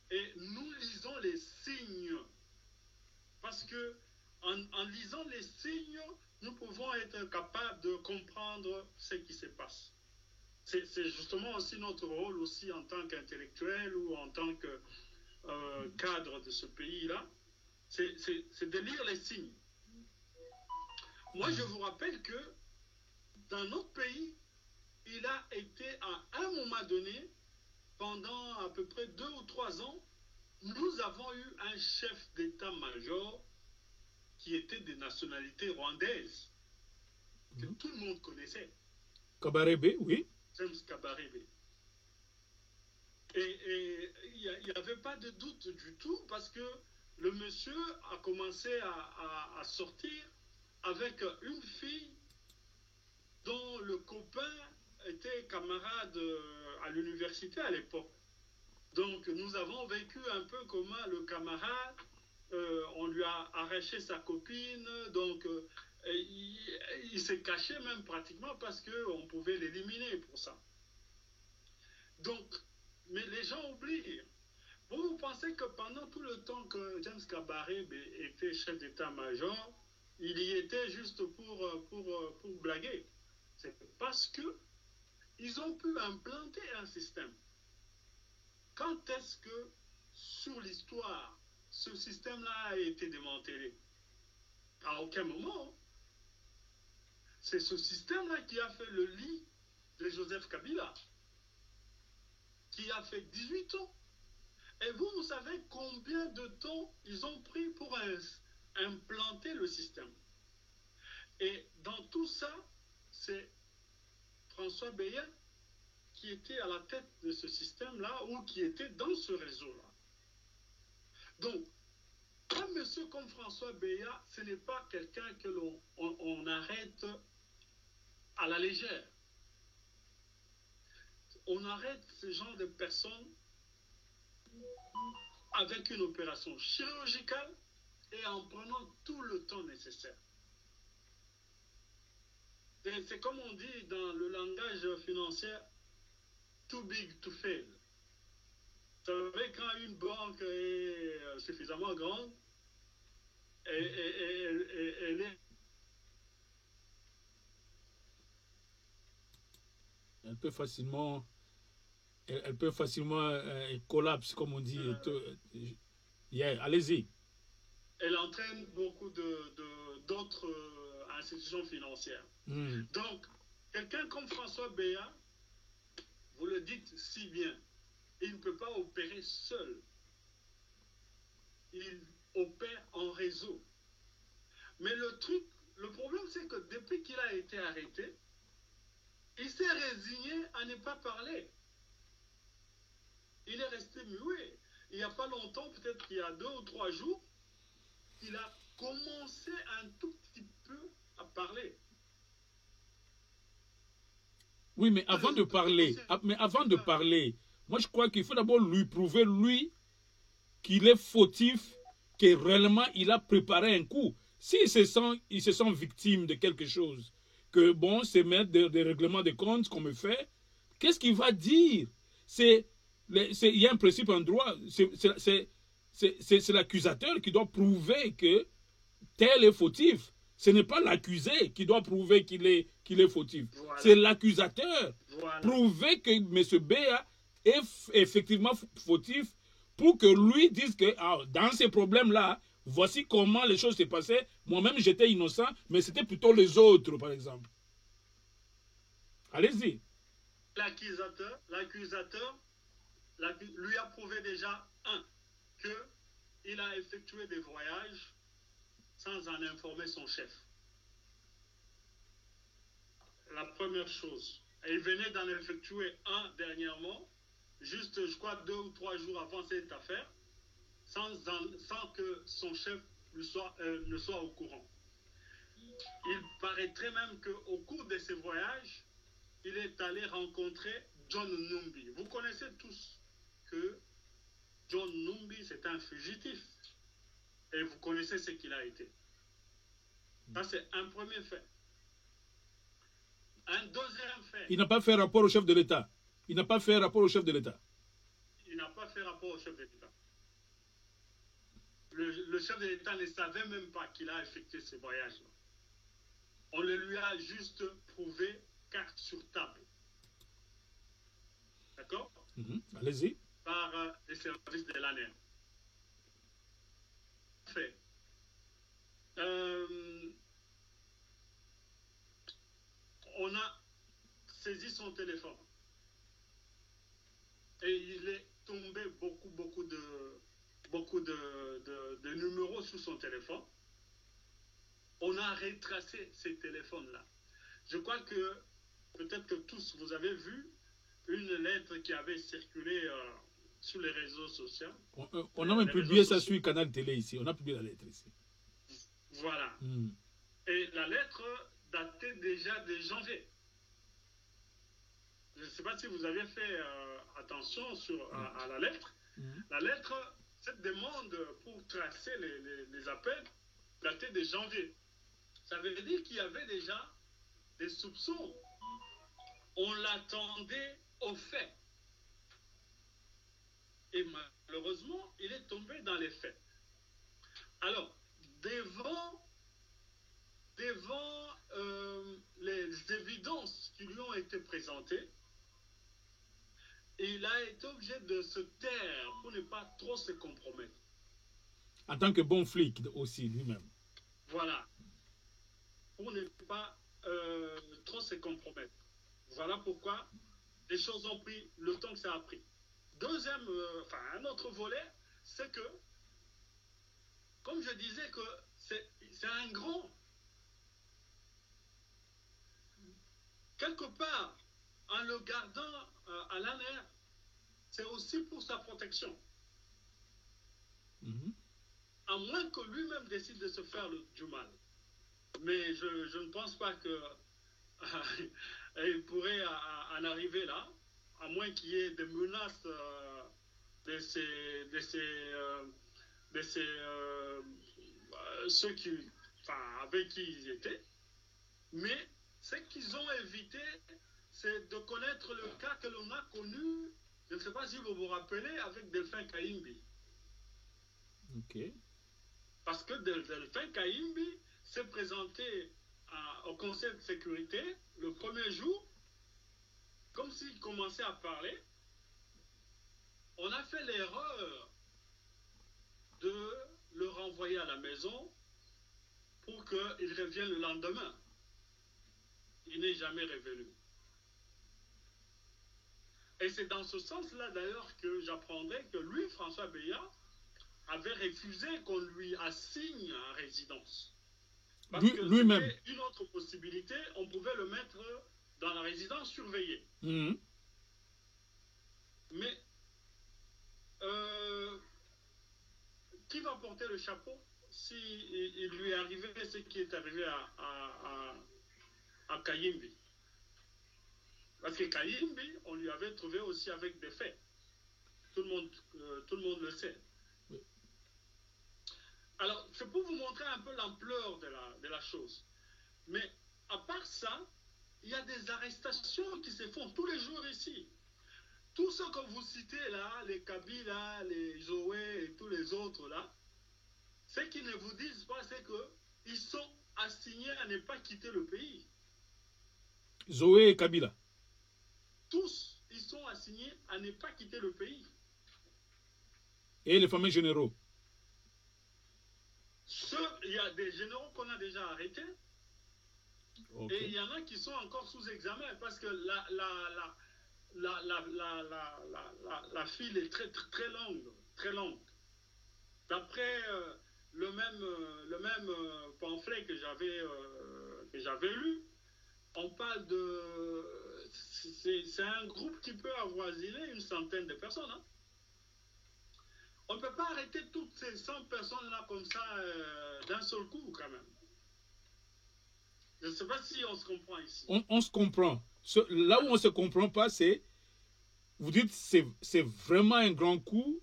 et nous lisons les signes. Parce que en lisant les signes, nous pouvons être capables de comprendre ce qui se passe. C'est justement aussi notre rôle aussi en tant qu'intellectuel ou en tant que cadre de ce pays-là, c'est de lire les signes. Moi, je vous rappelle que dans notre pays, il a été à un moment donné, pendant à peu près 2 ou 3 ans, nous avons eu un chef d'état-major qui était de nationalité rwandaise, que tout le monde connaissait. Kabarebe, oui. James Kabarebe. Et il n'y avait pas de doute du tout parce que le monsieur a commencé à sortir avec une fille dont le copain était camarade à l'université à l'époque. Donc nous avons vécu un peu comment le camarade, on lui a arraché sa copine, donc il s'est caché même pratiquement parce qu'on pouvait l'éliminer pour ça. Donc, mais les gens oublient. Vous pensez que pendant tout le temps que James Kabarebe était chef d'état-major, il y était juste pour blaguer. C'est parce que ils ont pu implanter un système. Quand est-ce que, sur l'histoire, ce système-là a été démantelé? À aucun moment. C'est ce système-là qui a fait le lit de Joseph Kabila, qui a fait 18 ans. Et vous savez combien de temps ils ont pris pour implanter le système. Et dans tout ça, c'est François Béat qui était à la tête de ce système-là ou qui était dans ce réseau-là. Donc, un monsieur comme François Béat, ce n'est pas quelqu'un que l'on arrête à la légère. On arrête ce genre de personnes avec une opération chirurgicale et en prenant tout le temps nécessaire. C'est comme on dit dans le langage financier, too big to fail. Vous savez, quand une banque est suffisamment grande, elle est... Elle peut facilement... Elle peut facilement collapse, comme on dit. Allez-y. Elle entraîne beaucoup d'autres institutions financières. Donc, quelqu'un comme François Béat, vous le dites si bien, il ne peut pas opérer seul. Il opère en réseau. Mais le problème, c'est que depuis qu'il a été arrêté, il s'est résigné à ne pas parler. Il est resté muet. il n'y a pas longtemps, peut-être qu'il y a 2 ou 3 jours, il a commencé un tout petit peu à parler. Oui, mais avant de parler, moi je crois qu'il faut d'abord lui prouver, lui, qu'il est fautif, que réellement il a préparé un coup. S'il se sent victime de quelque chose, que bon, c'est mettre des règlements de compte qu'on me fait, qu'est-ce qu'il va dire? Il y a un principe en droit, c'est l'accusateur qui doit prouver que tel est fautif. Ce n'est pas l'accusé qui doit prouver qu'il est fautif. Voilà. C'est l'accusateur. Voilà. Prouver que M. B est effectivement fautif pour que lui dise que dans ces problèmes-là, voici comment les choses s'est passées. Moi-même, j'étais innocent, mais c'était plutôt les autres, par exemple. Allez-y. L'accusateur lui a prouvé déjà, qu'il a effectué des voyages sans en informer son chef. La première chose. Et il venait d'en effectuer un dernièrement, juste, je crois, 2 ou 3 jours avant cette affaire, sans que son chef ne soit au courant. Il paraîtrait même qu'au cours de ces voyages, il est allé rencontrer John Numbi. Vous connaissez tous que John Numbi, c'est un fugitif. Et vous connaissez ce qu'il a été. Ça, c'est un premier fait. Un deuxième fait. Il n'a pas fait rapport au chef de l'État. Il n'a pas fait rapport au chef de l'État. Il n'a pas fait rapport au chef de l'État. Le chef de l'État ne savait même pas qu'il a effectué ce voyage-là. On le lui a juste prouvé carte sur table. D'accord? Allez-y. Par les services de l'ANR. Fait. On a saisi son téléphone. Et il est tombé beaucoup de numéros sur son téléphone. On a retracé ces téléphones-là. Je crois que peut-être que tous vous avez vu une lettre qui avait circulé sur les réseaux sociaux. On a même publié ça sur Canal Télé ici. On a publié la lettre ici. Voilà. Et la lettre datait déjà de janvier. Je ne sais pas si vous avez fait attention à la lettre. La lettre, cette demande pour tracer les appels, datait de janvier. Ça veut dire qu'il y avait déjà des soupçons. On l'attendait au fait. Et malheureusement, il est tombé dans les faits. Alors, devant les évidences qui lui ont été présentées, il a été obligé de se taire pour ne pas trop se compromettre. En tant que bon flic aussi, lui-même. Voilà. Pour ne pas trop se compromettre. Voilà pourquoi les choses ont pris le temps que ça a pris. Un autre volet, c'est que, comme je disais, que c'est un grand. Quelque part, en le gardant à l'ANR, c'est aussi pour sa protection. À moins que lui-même décide de se faire du mal. Mais je ne pense pas qu'il pourrait en arriver là, à moins qu'il y ait des menaces ceux avec qui ils étaient. Mais ce qu'ils ont évité, c'est de connaître le cas que l'on a connu, je ne sais pas si vous vous rappelez, avec Delphin Kayimbi. Ok. Parce que Delphin Kayimbi s'est présenté au Conseil de sécurité le premier jour, comme s'il commençait à parler. On a fait l'erreur de le renvoyer à la maison pour qu'il revienne le lendemain. Il n'est jamais revenu. Et c'est dans ce sens-là, d'ailleurs, que j'apprendrai que lui, François Beya, avait refusé qu'on lui assigne en résidence. Parce que lui-même. C'était une autre possibilité, on pouvait le mettre dans la résidence surveillée. Mais qui va porter le chapeau si il lui est arrivé ce qui est arrivé à Kayimbi? Parce que Kayimbi, on lui avait trouvé aussi avec des faits. Tout le monde le sait. Oui. Alors, c'est pour vous montrer un peu l'ampleur de la chose. Mais à part ça, il y a des arrestations qui se font tous les jours ici. Tous ceux que vous citez là, les Kabila, les Joé et tous les autres là, ce qu'ils ne vous disent pas, c'est qu'ils sont assignés à ne pas quitter le pays. Zoé et Kabila. Tous, ils sont assignés à ne pas quitter le pays. Et les fameux généraux. Il y a des généraux qu'on a déjà arrêtés. Okay. Et il y en a qui sont encore sous examen parce que la file est très longue, très longue. D'après le même pamphlet que j'avais lu, on parle de... C'est un groupe qui peut avoisiner une centaine de personnes. Hein. On ne peut pas arrêter toutes ces 100 personnes-là comme ça d'un seul coup, quand même. Je ne sais pas si on se comprend ici. On se comprend. Là où on ne se comprend pas, c'est... Vous dites c'est vraiment un grand coup,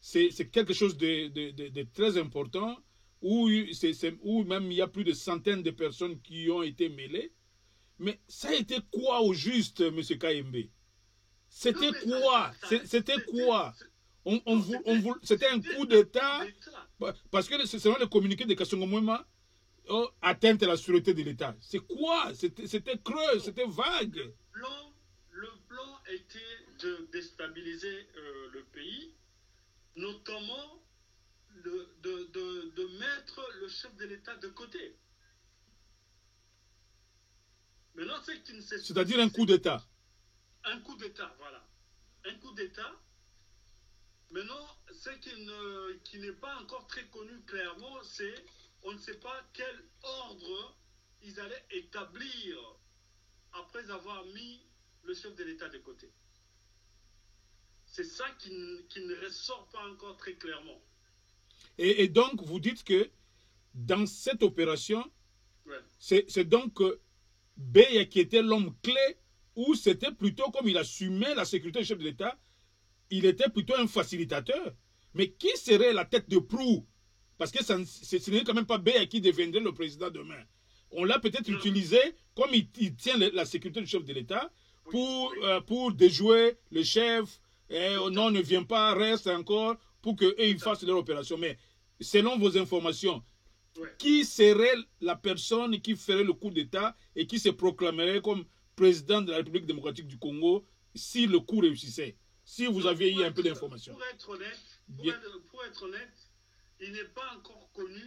c'est quelque chose de très important, où même il y a plus de centaines de personnes qui ont été mêlées. Mais ça a été quoi au juste, M. Kayembe? C'était quoi? C'était quoi? C'était un coup d'État, parce que selon le communiqué de Kasongo Mwema, atteinte à la sûreté de l'État. C'est quoi? C'était creux, c'était vague. Le plan était de déstabiliser le pays, notamment de mettre le chef de l'État de côté. Maintenant, c'est-à-dire un coup d'État. Un coup d'État, voilà. Un coup d'État. Maintenant, ce qui n'est pas encore très connu clairement, c'est on ne sait pas quel ordre ils allaient établir après avoir mis le chef de l'État de côté. C'est ça qui ne ressort pas encore très clairement. Et donc, vous dites que dans cette opération, ouais. C'est donc Beya qui était l'homme clé, ou c'était plutôt comme il assumait la sécurité du chef de l'État, il était plutôt un facilitateur. Mais qui serait la tête de proue? Parce que ce n'est quand même pas Beya qui deviendrait le président demain. On l'a peut-être utilisé comme il tient la sécurité du chef de l'État pour déjouer le chef. Non, ne viens pas, reste encore pour qu'eux ils fassent leur opération. Mais selon vos informations, qui serait la personne qui ferait le coup d'État et qui se proclamerait comme président de la République démocratique du Congo si le coup réussissait? Si vous aviez eu un peu d'informations. Pour être honnête, il n'est pas encore connu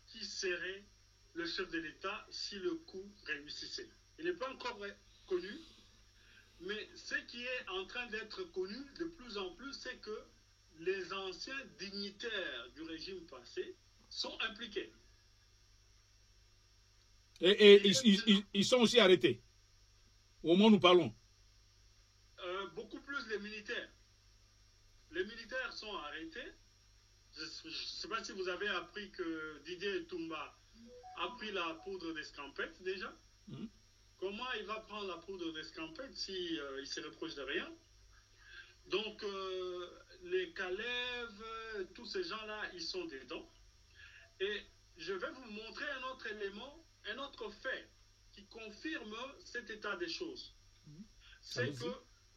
qui serait le chef de l'État si le coup réussissait. Il n'est pas encore connu, mais ce qui est en train d'être connu de plus en plus, c'est que les anciens dignitaires du régime passé sont impliqués. Et ils sont aussi arrêtés, au moment où nous parlons. Beaucoup plus les militaires. Les militaires sont arrêtés. Je ne sais pas si vous avez appris que Didier Toumba a pris la poudre d'escampette déjà. Comment il va prendre la poudre d'escampette si il se reproche de rien? Donc, les Kalev, tous ces gens-là, ils sont dedans. Et je vais vous montrer un autre élément, un autre fait qui confirme cet état des choses. C'est que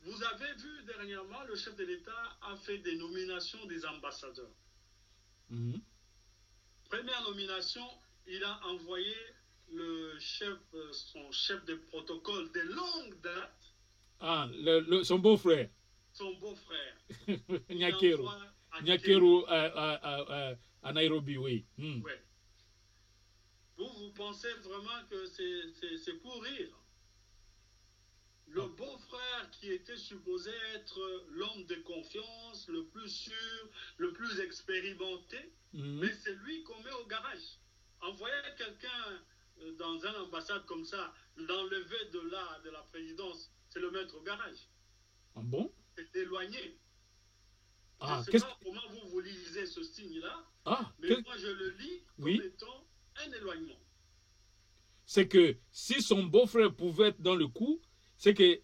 vous avez vu dernièrement, le chef de l'État a fait des nominations des ambassadeurs. Première nomination, il a envoyé son chef de protocole de longue date. Ah, son beau-frère. Son beau-frère. Nyakeru à Nairobi, oui. Ouais. Vous pensez vraiment que c'est pour rire? Le beau-frère qui était supposé être l'homme de confiance, le plus sûr, le plus expérimenté, mais c'est lui qu'on met au garage. Envoyer quelqu'un dans une ambassade comme ça, l'enlever de la présidence, c'est le mettre au garage. Ah bon? C'est éloigné. Ah, je ne sais pas comment vous lisez ce signe-là, mais moi je le lis comme étant un éloignement. C'est que si son beau-frère pouvait être dans le coup, c'est que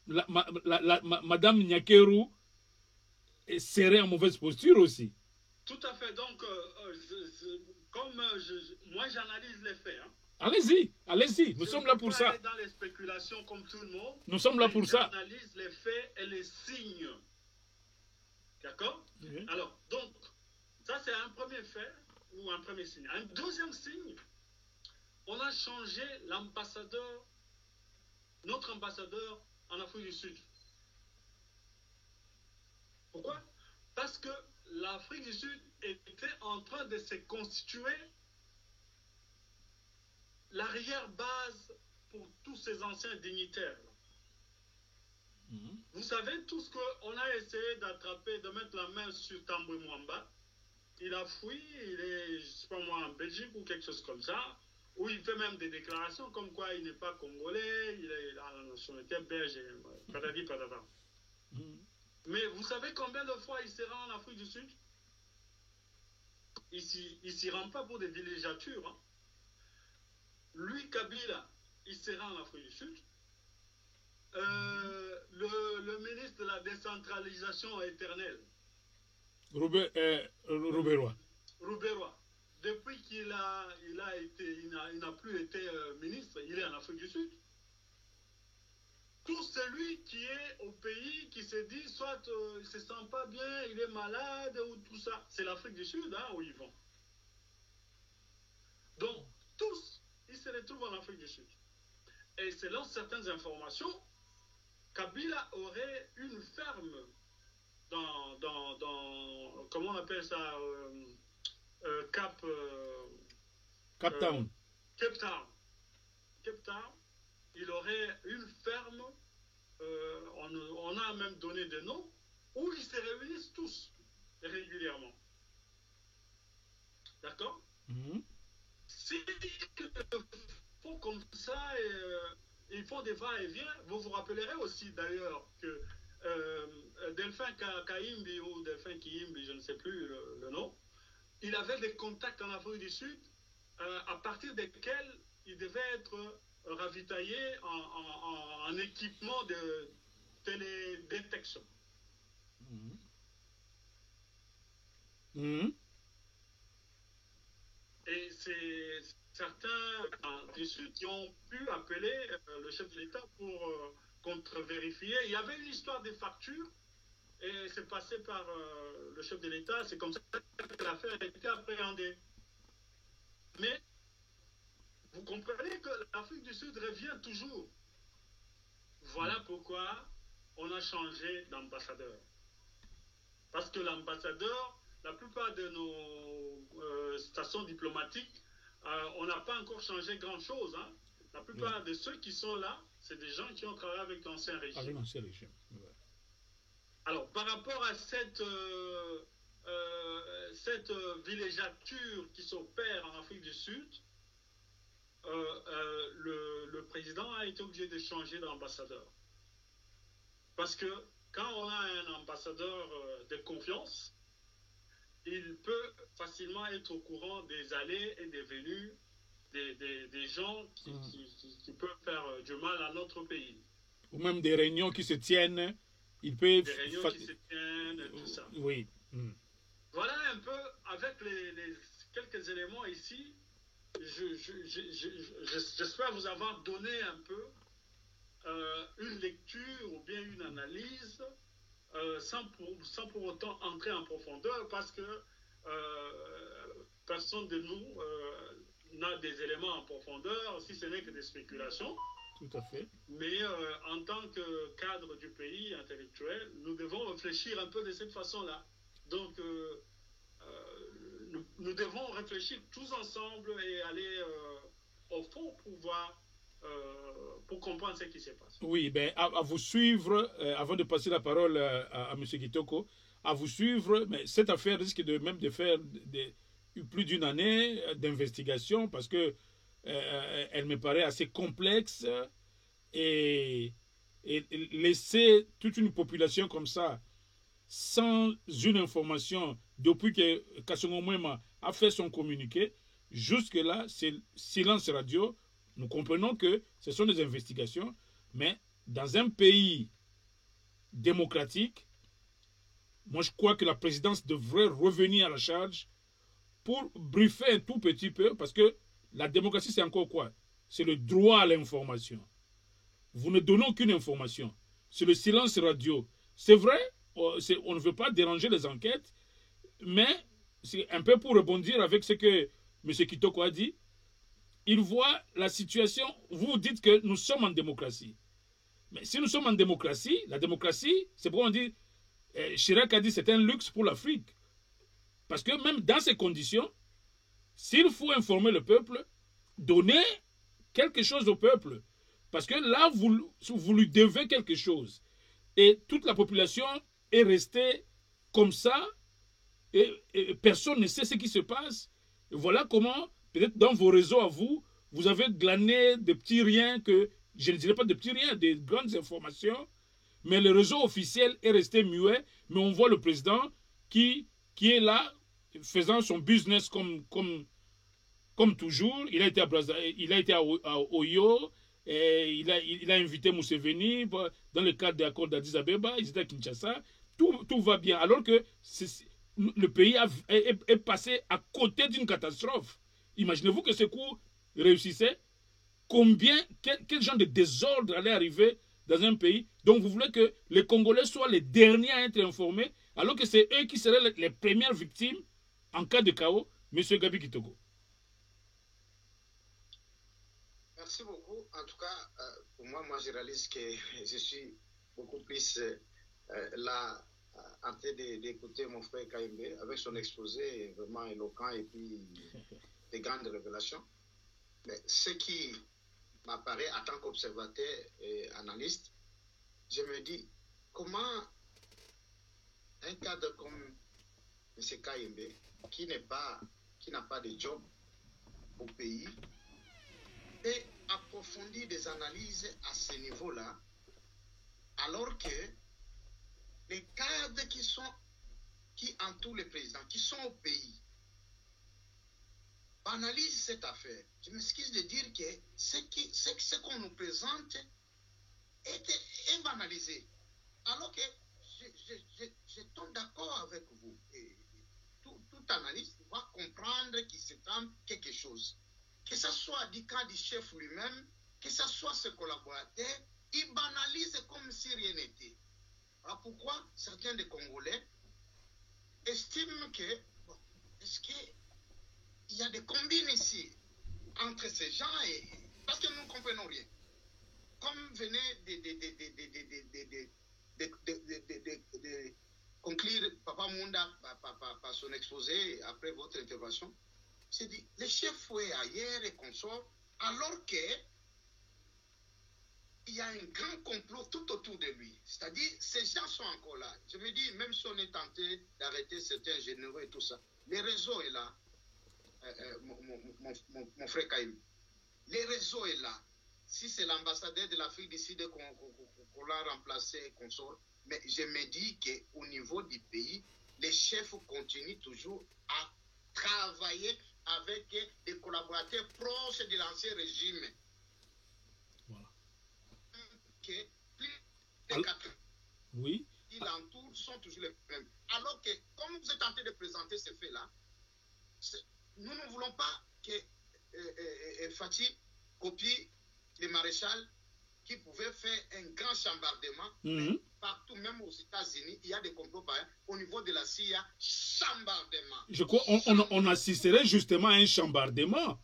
Madame Nyakeru serait en mauvaise posture aussi. Tout à fait. Donc, moi j'analyse les faits. Hein. Allez-y, allez-y. Nous sommes là pour ça. Je ne peux pas aller dans les spéculations comme tout le monde. Nous sommes là pour ça. J'analyse les faits et les signes. D'accord? Alors, donc, ça c'est un premier fait ou un premier signe. Un deuxième signe, on a changé l'ambassadeur, notre ambassadeur en Afrique du Sud. Pourquoi? Parce que l'Afrique du Sud était en train de se constituer l'arrière-base pour tous ces anciens dignitaires. Vous savez tout ce qu'on a essayé d'attraper, de mettre la main sur Tambwe Mwamba. Il a fui, il est, je ne sais pas moi, en Belgique ou quelque chose comme ça, où il fait même des déclarations comme quoi il n'est pas congolais, il a la nationalité belge, patati patata. Mais vous savez combien de fois il se rend en Afrique du Sud? Il ne s'y rend pas pour des villégiatures. Hein. Lui, Kabila, il se rend en Afrique du Sud. Le ministre de la décentralisation éternelle, Rouberois. depuis qu'il n'a plus été ministre, il est en Afrique du Sud. Tout celui qui est au pays, qui se dit soit il ne se sent pas bien, il est malade ou tout ça, c'est l'Afrique du Sud hein, où ils vont. Donc, tous, ils se retrouvent en Afrique du Sud. Et selon certaines informations, Kabila aurait une ferme dans comment on appelle ça, Cape Town. Cape Town. Il aurait une ferme, on a même donné des noms, où ils se réunissent tous régulièrement. D'accord? Si font comme ça, ils font des va-et-vient, vous vous rappellerez aussi d'ailleurs que Delphin Kaimbi ou Delphin Kiimbi, je ne sais plus le nom, il avait des contacts en Afrique du Sud à partir desquels il devait être ravitaillé en équipement de télédétection. Et c'est certains du Sud qui ont pu appeler le chef de l'État pour contre-vérifier. Il y avait une histoire de facture et c'est passé par le chef de l'État. C'est comme ça que l'affaire a été appréhendée. Mais vous comprenez que l'Afrique du Sud revient toujours. Voilà pourquoi on a changé d'ambassadeur. Parce que l'ambassadeur, la plupart de nos stations diplomatiques, on n'a pas encore changé grand-chose. Hein. La plupart de ceux qui sont là, c'est des gens qui ont travaillé avec l'ancien régime. Avec l'ancien régime. Ouais. Alors, par rapport à cette villégiature qui s'opère en Afrique du Sud, le président a été obligé de changer d'ambassadeur. Parce que quand on a un ambassadeur de confiance, il peut facilement être au courant des allées et des venues des gens qui peuvent faire du mal à notre pays. Ou même des réunions qui se tiennent. Il peut... Des réunions qui se tiennent, tout ça. Oui. Voilà un peu, avec les quelques éléments ici, j'espère vous avoir donné un peu une lecture ou bien une analyse sans pour autant entrer en profondeur parce que personne de nous n'a des éléments en profondeur, si ce n'est que des spéculations. Tout à fait. Mais en tant que cadre du pays intellectuel, nous devons réfléchir un peu de cette façon-là. Donc, nous devons réfléchir tous ensemble et aller au fond pour comprendre ce qui se passe. Oui, ben, à vous suivre, avant de passer la parole à M. Kitoko, à vous suivre, mais cette affaire risque même de faire plus d'une année d'investigation parce que elle me paraît assez complexe et laisser toute une population comme ça sans une information depuis que Kasongo Mwema a fait son communiqué. Jusque-là, c'est silence radio. Nous comprenons que ce sont des investigations, mais dans un pays démocratique, moi je crois que la présidence devrait revenir à la charge pour briefer un tout petit peu, parce que la démocratie, c'est encore quoi? C'est le droit à l'information. Vous ne donnez aucune information. C'est le silence radio. C'est vrai, on ne veut pas déranger les enquêtes, mais c'est un peu pour rebondir avec ce que M. Kitoko a dit. Il voit la situation, vous dites que nous sommes en démocratie. Mais si nous sommes en démocratie, la démocratie, c'est pourquoi on dit, Chirac a dit c'est un luxe pour l'Afrique. Parce que même dans ces conditions, s'il faut informer le peuple, donnez quelque chose au peuple. Parce que là, vous lui devez quelque chose. Et toute la population est restée comme ça, et personne ne sait ce qui se passe. Et voilà comment, peut-être dans vos réseaux à vous, vous avez glané des petits riens que, je ne dirais pas des petits riens, des grandes informations, mais le réseau officiel est resté muet, mais on voit le président qui est là, faisant son business comme toujours. Il a été à Oyo, et il a invité Museveni dans le cadre de l'accord d'Addis Abeba, il était à Kinshasa, tout va bien, alors que le pays est passé à côté d'une catastrophe. Imaginez-vous que ce coup réussissait, quel genre de désordre allait arriver dans un pays. Donc vous voulez que les Congolais soient les derniers à être informés, alors que c'est eux qui seraient les premières victimes en cas de chaos. Monsieur Gabi Kitoko. Merci beaucoup. En tout cas, pour moi, je réalise que je suis beaucoup plus là en train d'écouter mon frère Kaimbe avec son exposé vraiment éloquent et puis des grandes révélations. Mais ce qui m'apparaît en tant qu'observateur et analyste, je me dis comment un cadre comme M. Kaimbe, qui n'a pas de job au pays, et approfondir des analyses à ce niveau-là, alors que les cadres qui entourent le président, qui sont au pays, analysent cette affaire. Je m'excuse de dire que ce qu'on nous présente est banalisé. Alors que je tombe d'accord avec vous. Et tout analyste va comprendre qu'il se trame quelque chose. Que ce soit du cas du chef lui-même, que ce soit ses collaborateurs, il banalise comme si rien n'était. Alors pourquoi certains des Congolais estiment que, bon, est-ce qu'il y a des combines ici entre ces gens et... Parce que nous ne comprenons rien. Comme venait de conclure Papa Munda par son exposé après votre intervention, c'est dit, le chef fouet ailleurs et consort, alors que il y a un grand complot tout autour de lui. C'est-à-dire, ces gens sont encore là. Je me dis, même si on est tenté d'arrêter certains généraux et tout ça, le réseau est là. Mon frère Kaïm, le réseau est là. Si c'est l'ambassadeur de l'Afrique d'ici qu'on l'a remplacé, consort, mais je me dis qu'au niveau du pays, les chefs continuent toujours à travailler avec des collaborateurs proches de l'ancien régime. Voilà. Que plus de 4 oui. qui l'entourent sont toujours les mêmes. Alors que, comme vous êtes en train de présenter ce fait-là, nous ne voulons pas que Fatih copie le maréchal qui pouvait faire un grand chambardement. Partout, même aux États-Unis, il y a des complots au niveau de la CIA, chambardement. Je crois on assisterait justement à un chambardement.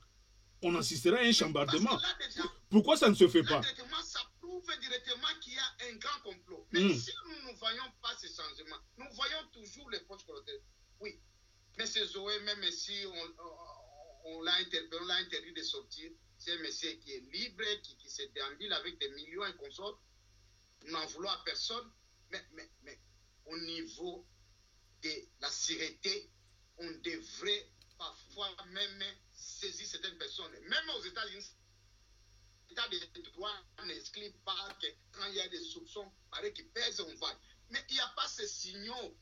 On assisterait à un chambardement. Là, déjà, pourquoi ça ne se fait pas? Ça prouve directement qu'il y a un grand complot. Mais si nous ne voyons pas ces changements, nous voyons toujours les poches collatérales. Oui, mais c'est Zoé, même si on l'a interpellé, on l'a interdit de sortir, c'est un monsieur qui est libre, qui se déambule avec des millions et consorts. Nous n'en voulons à personne, mais au niveau de la sûreté, on devrait parfois même saisir certaines personnes. Même aux États-Unis, l'état de droit n'exclut pas que quand il y a des soupçons pareils qui pèsent, on va. Mais il n'y a pas ces signaux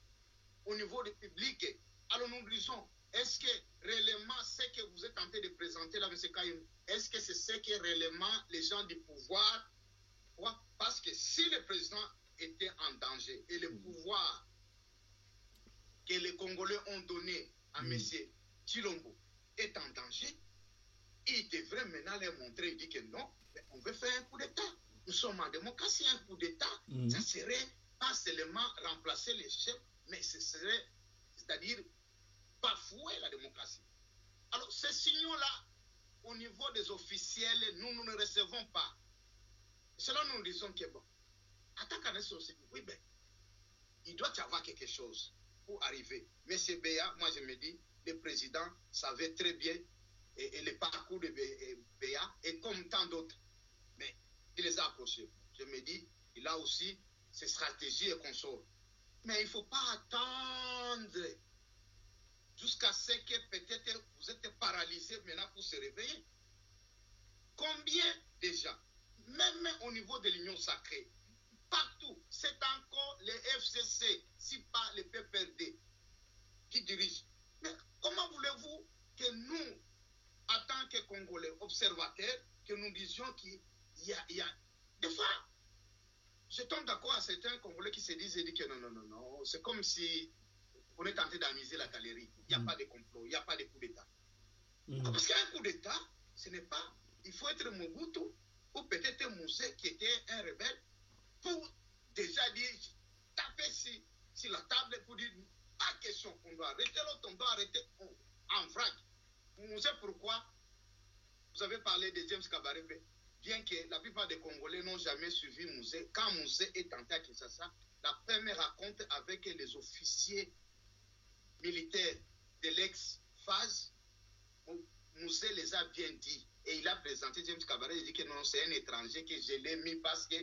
au niveau du public. Alors nous disons, est-ce que réellement ce que vous êtes en train de présenter là, M. Kayum, est-ce que c'est ce que réellement les gens du pouvoir croient? Parce que si le président était en danger et le pouvoir que les Congolais ont donné à M. Chilombo est en danger, il devrait maintenant leur montrer, il dit que non, on veut faire un coup d'État. Nous sommes en démocratie, un coup d'État, ça serait pas seulement remplacer les chefs, mais ce serait, c'est-à-dire, bafouer la démocratie. Alors, ces signaux-là, au niveau des officiels, nous ne recevons pas. Cela, nous disons que bon, attaque à oui, ben, il doit y avoir quelque chose pour arriver. Mais c'est Béa, moi je me dis, le président savait très bien et le parcours de Béa, et comme tant d'autres, mais il les a approchés. Je me dis, il a aussi ses stratégies et consorts. Mais il ne faut pas attendre jusqu'à ce que peut-être vous êtes paralysé maintenant pour se réveiller. Combien déjà, même au niveau de l'Union sacrée, partout, c'est encore les FCC, si pas les PPRD, qui dirigent. Mais comment voulez-vous que nous, en tant que Congolais observateurs, que nous disions qu'il y a des fois, je tombe d'accord à certains Congolais qui se disent que non, c'est comme si on est tenté d'amuser la galerie. Il n'y a pas de complot, il n'y a pas de coup d'État. Parce qu'un coup d'État, ce n'est pas, il faut être Mobutu ou peut-être Moussé qui était un rebelle pour déjà dire, taper sur la table pour dire, pas question, on doit arrêter l'autre, on doit arrêter en vrac. Vous savez pourquoi vous avez parlé de James Kabarebe, bien que la plupart des Congolais n'ont jamais suivi Mouzé. Quand Mouzé est tenté à Kinshasa, la première rencontre avec les officiers militaires de l'ex-phase, Mouzé les a bien dit. Et il a présenté James Kabarebe, il dit que non, c'est un étranger que je l'ai mis parce que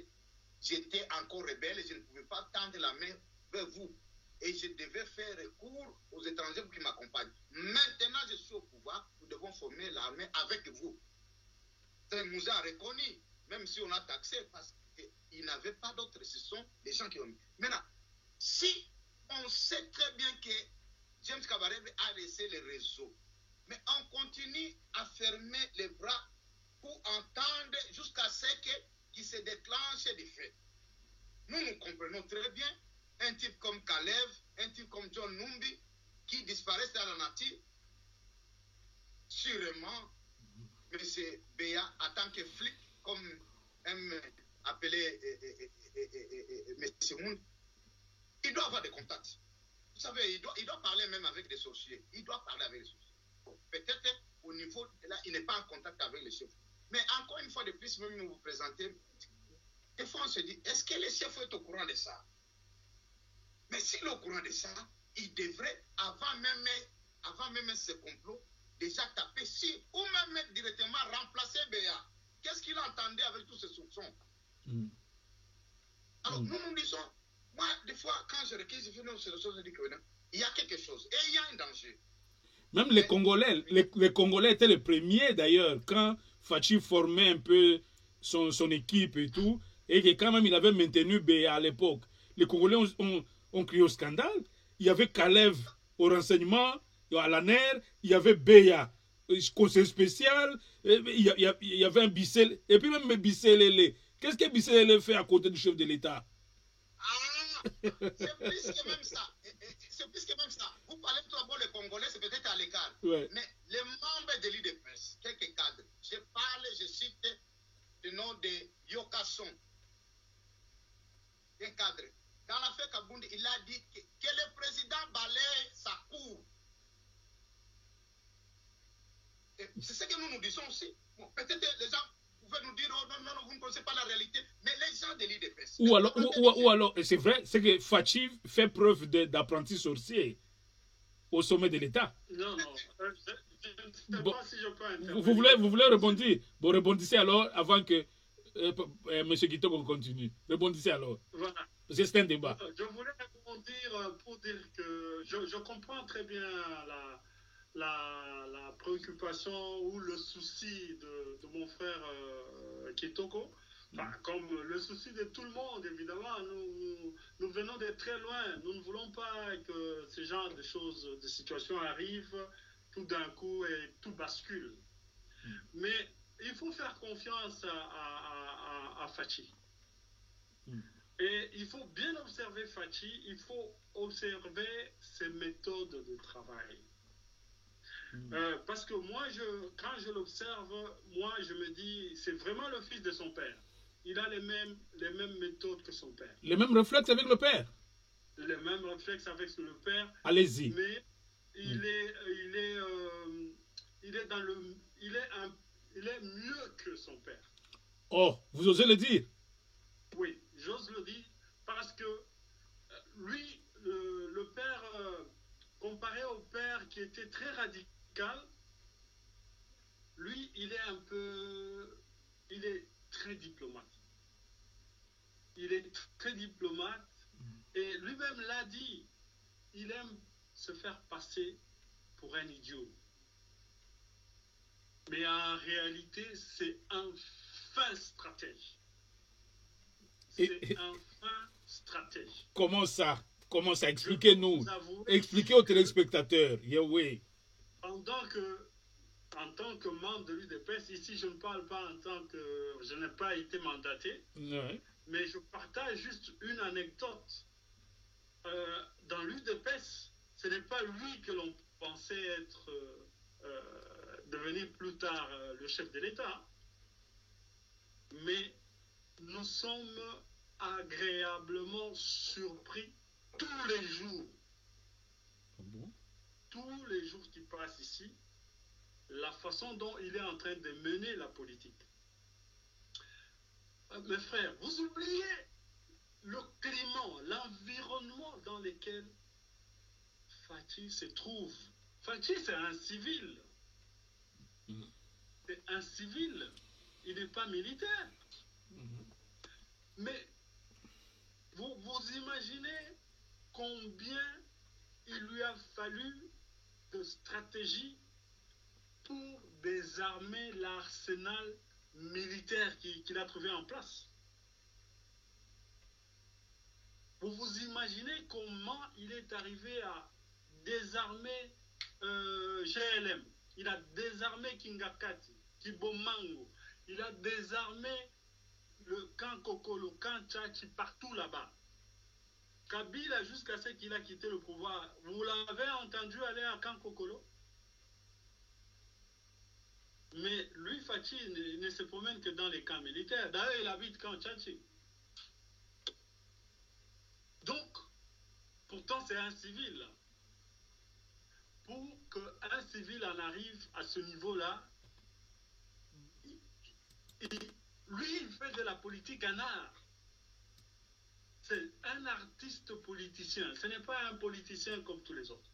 j'étais encore rebelle et je ne pouvais pas tendre la main vers vous. Et je devais faire recours aux étrangers qui m'accompagnent. Maintenant, je suis au pouvoir, nous devons former l'armée avec vous. C'est nous a reconnu, même si on a taxé, parce qu'il n'avait pas d'autres, ce sont les gens qui ont mis. Maintenant, si on sait très bien que James Kabarebe a laissé le réseau, mais on continue à fermer les bras pour entendre jusqu'à ce qu'il se déclenche des faits. Nous comprenons très bien un type comme Kalev, un type comme John Numbi, qui disparaissent dans la nature. Sûrement, M. Béa, en tant que flic, comme aime appeler M. Moun, il doit avoir des contacts. Vous savez, il doit parler même avec des sorciers. Il doit parler avec les sorciers. Bon, peut-être au niveau, là, il n'est pas en contact avec les chefs. Mais encore une fois de plus, même nous vous présenter, des fois on se dit, est-ce que les chefs sont au courant de ça? Mais s'il est au courant de ça, il devrait, avant même ce complot, déjà taper si, ou même directement remplacer Béa. Qu'est-ce qu'il entendait avec tous ces soupçons? Alors nous disons, moi, des fois, quand je recueille, je fais non, c'est la chose, je dis que non, il y a quelque chose, et il y a un danger. Même les Congolais, les Congolais étaient les premiers d'ailleurs, quand Fachi formait un peu son équipe et tout, et que quand même il avait maintenu Béa à l'époque. Les Congolais ont crié au scandale. Il y avait Kalev au renseignement, à l'ANER, il y avait Béa, conseil spécial, il y avait un Bissel, et puis même Bisselele. Qu'est-ce que Bisselele fait à côté du chef de l'État? C'est plus que même ça. C'est plus que même ça. Vous parlez tout d'abord les Congolais, c'est peut-être à l'écart. Ouais. Mais les membres de l'UDPS, quelques cadres, je cite le nom de Yokason, un cadre. Dans l'affaire Kabundi, il a dit que le président balaye sa cour. C'est ce que nous disons aussi. Bon, peut-être les gens pouvaient nous dire, oh, non, vous ne connaissez pas la réalité, mais les gens de l'IDPS. Ou alors, c'est vrai, c'est que Fachi fait preuve d'apprenti sorcier au sommet de l'État. Non, je ne sais pas si je peux intervenir. Vous voulez rebondir? Bon, rebondissez alors avant que M. Guito continue. Rebondissez alors. Voilà. C'est un débat. Je voulais rebondir pour dire que je comprends très bien la préoccupation ou le souci de mon frère Kitoko, enfin, comme le souci de tout le monde, évidemment. Nous venons de très loin. Nous ne voulons pas que ce genre de choses, de situations arrivent tout d'un coup et tout bascule. Mais il faut faire confiance à Fachi. Et il faut bien observer Fachi, il faut observer ses méthodes de travail. Parce que moi, quand je l'observe, moi, je me dis, c'est vraiment le fils de son père. Il a les mêmes méthodes que son père. Les mêmes réflexes avec le père. Les mêmes réflexes avec le père. Allez-y. Mais il est mieux que son père. Oh, vous osez le dire? Oui, j'ose le dire parce que lui, le père, comparé au père qui était très radical, lui, il est très diplomate. Il est très diplomate et lui-même l'a dit, il aime se faire passer pour un idiot. Mais en réalité, c'est un fin stratège. C'est un fin stratège. Comment ça? Comment ça? Expliquez-nous. Expliquez aux téléspectateurs. Oui. En tant que membre de l'UDPS, ici je ne parle pas en tant que... Je n'ai pas été mandaté, mais je partage juste une anecdote. Dans l'UDPS, ce n'est pas lui que l'on pensait être devenir plus tard le chef de l'État, mais nous sommes agréablement surpris tous les jours. Tous les jours qui passent ici, la façon dont il est en train de mener la politique. Mes frères, vous oubliez le climat, l'environnement dans lequel Fachi se trouve. Fachi, c'est un civil. C'est un civil. Il n'est pas militaire. Mais vous imaginez combien il lui a fallu de stratégie pour désarmer l'arsenal militaire qu'il a trouvé en place. Vous vous imaginez comment il est arrivé à désarmer GLM. Il a désarmé Kingakati, Kibomango. Il a désarmé le camp Kokolo, le camp Tchachi, partout là-bas. Kabila, jusqu'à ce qu'il a quitté le pouvoir, vous l'avez entendu aller à camp Kokolo? Mais lui, Fachi, ne se promène que dans les camps militaires. D'ailleurs, il habite camp Tchachi. Donc, pourtant, c'est un civil. Pour qu'un civil en arrive à ce niveau-là, lui, il fait de la politique un art. C'est un artiste politicien. Ce n'est pas un politicien comme tous les autres.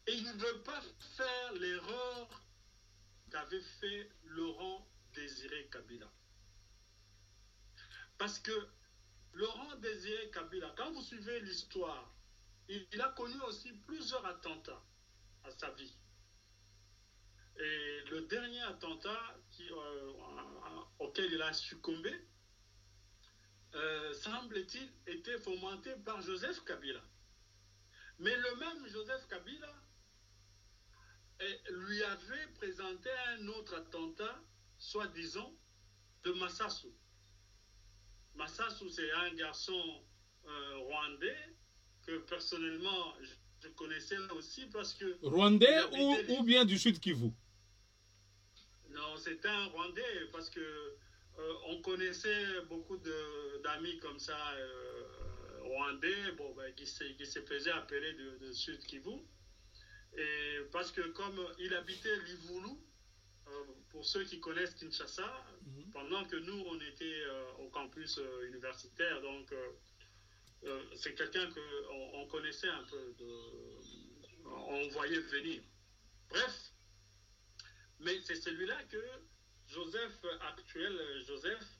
Et il ne veut pas faire l'erreur qu'avait fait Laurent Désiré Kabila. Parce que Laurent Désiré Kabila, quand vous suivez l'histoire, il a connu aussi plusieurs attentats à sa vie. Et le dernier attentat auquel il a succombé, semble-t-il, était fomenté par Joseph Kabila. Mais le même Joseph Kabila lui avait présenté un autre attentat, soi-disant, de Massassou. Massassou, c'est un garçon rwandais que personnellement je connaissais aussi parce que... Rwandais ou bien du Sud Kivu? Non, c'est un Rwandais parce que on connaissait beaucoup d'amis comme ça rwandais qui se faisaient appeler de Sud Kivu. Et parce que comme il habitait Livoulou, pour ceux qui connaissent Kinshasa, pendant que nous, on était au campus universitaire, donc c'est quelqu'un qu'on connaissait un peu, on voyait venir. Bref, mais c'est celui-là que Joseph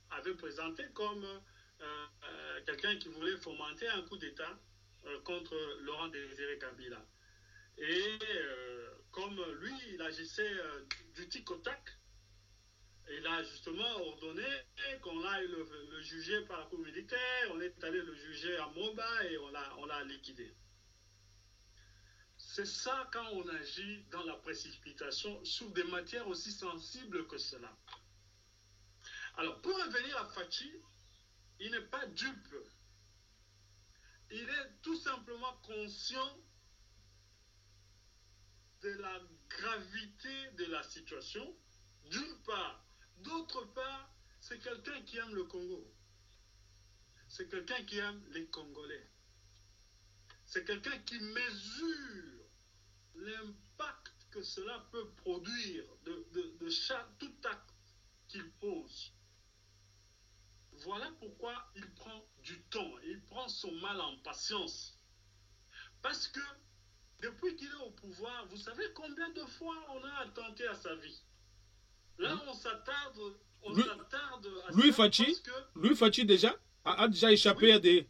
avait présenté comme quelqu'un qui voulait fomenter un coup d'État contre Laurent Désiré Kabila. Et comme lui, il agissait du tic au tac, il a justement ordonné qu'on aille le juger par la cour militaire, on est allé le juger à Moba et on l'a liquidé. C'est ça quand on agit dans la précipitation sur des matières aussi sensibles que cela. Alors, pour revenir à Fachi, il n'est pas dupe. Il est tout simplement conscient de la gravité de la situation, d'une part. D'autre part, c'est quelqu'un qui aime le Congo. C'est quelqu'un qui aime les Congolais. C'est quelqu'un qui mesure l'impact que cela peut produire de tout acte qu'il pose. Voilà pourquoi il prend du temps, il prend son mal en patience. Parce que depuis qu'il est au pouvoir, vous savez combien de fois on a attenté à sa vie. Là, on s'attarde à lui, ça Fachi, parce que... Lui, Fachi, déjà, a déjà échappé à des...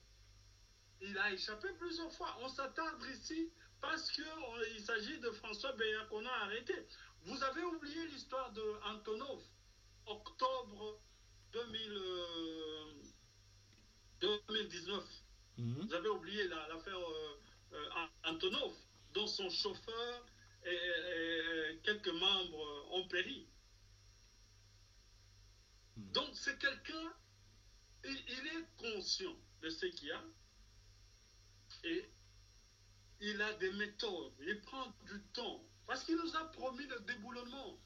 Il a échappé plusieurs fois. On s'attarde ici parce qu'il s'agit de François Beya qu'on a arrêté. Vous avez oublié l'histoire de Antonov, octobre 2019. Vous avez oublié l'affaire Antonov, dont son chauffeur et quelques membres ont péri. Donc c'est quelqu'un, il est conscient de ce qu'il y a et il a des méthodes, il prend du temps parce qu'il nous a promis le déboulonnement.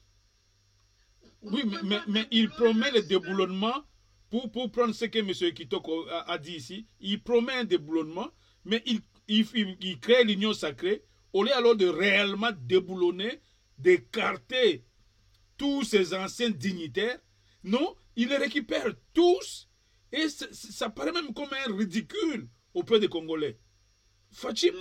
Oui, mais il promet le déboulonnement pour prendre ce que M. Kitoko a dit ici. Il promet un déboulonnement, mais il crée l'union sacrée au lieu alors de réellement déboulonner, d'écarter tous ces anciens dignitaires. Non, il les récupère tous et ça paraît même comme un ridicule auprès des Congolais. Fachi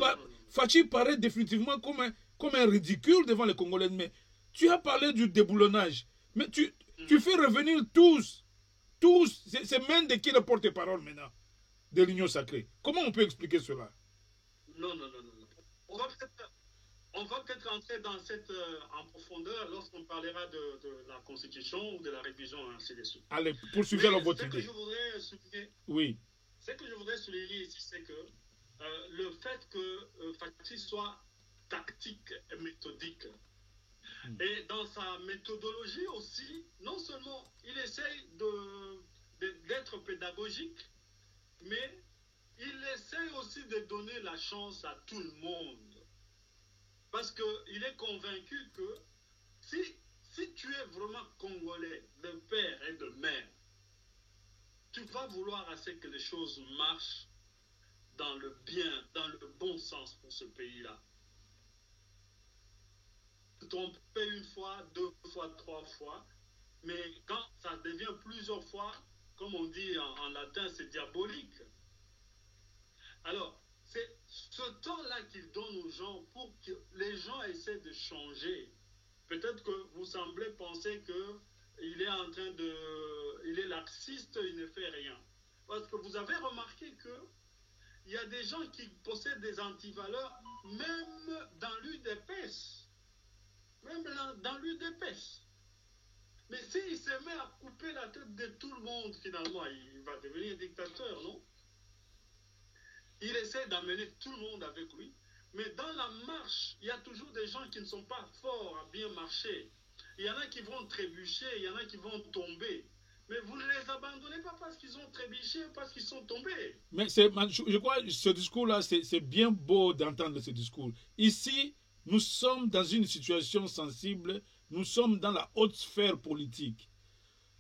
paraît définitivement comme un ridicule devant les Congolais. Mais tu as parlé du déboulonnage. Mais tu fais revenir tous. C'est même de qui le porte-parole maintenant de l'Union sacrée. Comment on peut expliquer cela? Non. On va peut-être entrer dans cette en profondeur lorsqu'on parlera de la Constitution ou de la révision, ainsi de suite. Allez, poursuivez alors votre idée. Oui. Ce que je voudrais souligner ici, c'est que le fait que Fachi soit tactique et méthodique, et dans sa méthodologie aussi, non seulement il essaye d'être pédagogique, mais il essaye aussi de donner la chance à tout le monde. Parce qu'il est convaincu que si tu es vraiment congolais de père et de mère, tu vas vouloir assez que les choses marchent dans le bien, dans le bon sens pour ce pays-là. Tromper une fois, deux fois, trois fois, mais quand ça devient plusieurs fois, comme on dit en latin, c'est diabolique. Alors, c'est ce temps-là qu'il donne aux gens pour que les gens essaient de changer. Peut-être que vous semblez penser qu'il est en train il est laxiste, il ne fait rien. Parce que vous avez remarqué qu'il y a des gens qui possèdent des antivaleurs, même dans l'UDPS. Même dans l'UDPS. Mais s'il se met à couper la tête de tout le monde, finalement, il va devenir dictateur, non? Il essaie d'amener tout le monde avec lui, mais dans la marche, il y a toujours des gens qui ne sont pas forts à bien marcher. Il y en a qui vont trébucher, il y en a qui vont tomber. Mais vous ne les abandonnez pas parce qu'ils ont trébuché, parce qu'ils sont tombés. Mais je crois que ce discours-là, c'est bien beau d'entendre ce discours. Ici, nous sommes dans une situation sensible, nous sommes dans la haute sphère politique.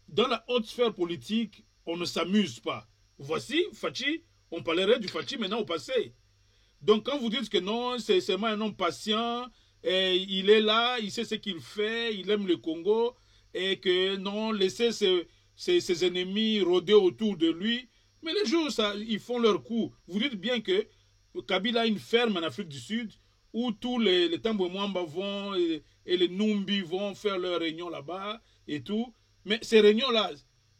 Dans la haute sphère politique, on ne s'amuse pas. Voici, Fachi, on parlerait du Fachi maintenant au passé. Donc quand vous dites que non, c'est seulement un homme patient, et il est là, il sait ce qu'il fait, il aime le Congo, et que non, laissez ses ennemis rôder autour de lui. Mais les jours, ils font leur coup. Vous dites bien que Kabila a une ferme en Afrique du Sud, où tous les Tambouemouamba vont, et les Numbi vont faire leurs réunions là-bas, et tout. Mais ces réunions-là,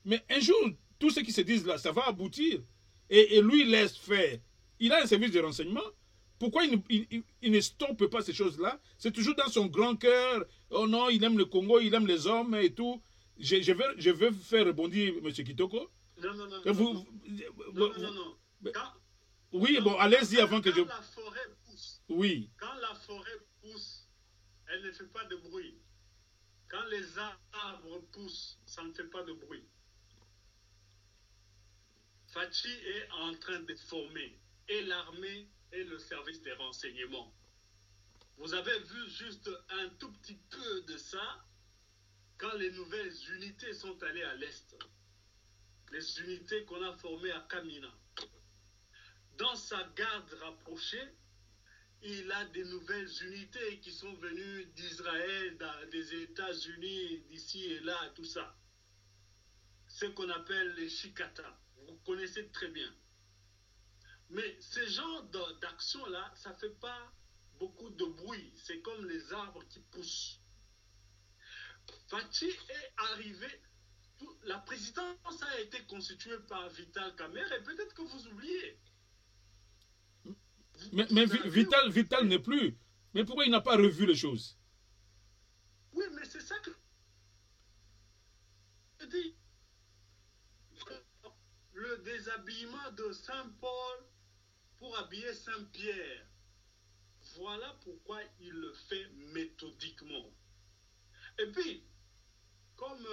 mais un jour, tout ce qui se disent là, ça va aboutir. Et lui laisse faire. Il a un service de renseignement. Pourquoi il ne stoppe pas ces choses-là? C'est toujours dans son grand cœur. Oh non, il aime le Congo, il aime les hommes et tout. Je vais faire rebondir M. Kitoko. Non, non, non. Non. Oui, bon, allez-y avant que je... Quand la forêt pousse, oui. Quand la forêt pousse, elle ne fait pas de bruit. Quand les arbres poussent, ça ne fait pas de bruit. Fachi est en train de former et l'armée et le service des renseignements. Vous avez vu juste un tout petit peu de ça quand les nouvelles unités sont allées à l'Est. Les unités qu'on a formées à Kamina. Dans sa garde rapprochée, il a des nouvelles unités qui sont venues d'Israël, des États-Unis, d'ici et là, tout ça. Ce qu'on appelle les Chikata. Vous connaissez très bien. Mais ce genre d'action-là, ça ne fait pas beaucoup de bruit. C'est comme les arbres qui poussent. Fachi est arrivé. La présidence a été constituée par Vital Kamerhe et peut-être que vous oubliez. Mais Vital n'est plus. Mais pourquoi il n'a pas revu les choses? Oui, mais c'est ça que je dis. Le déshabillement de Saint-Paul pour habiller Saint-Pierre. Voilà pourquoi il le fait méthodiquement. Et puis, comme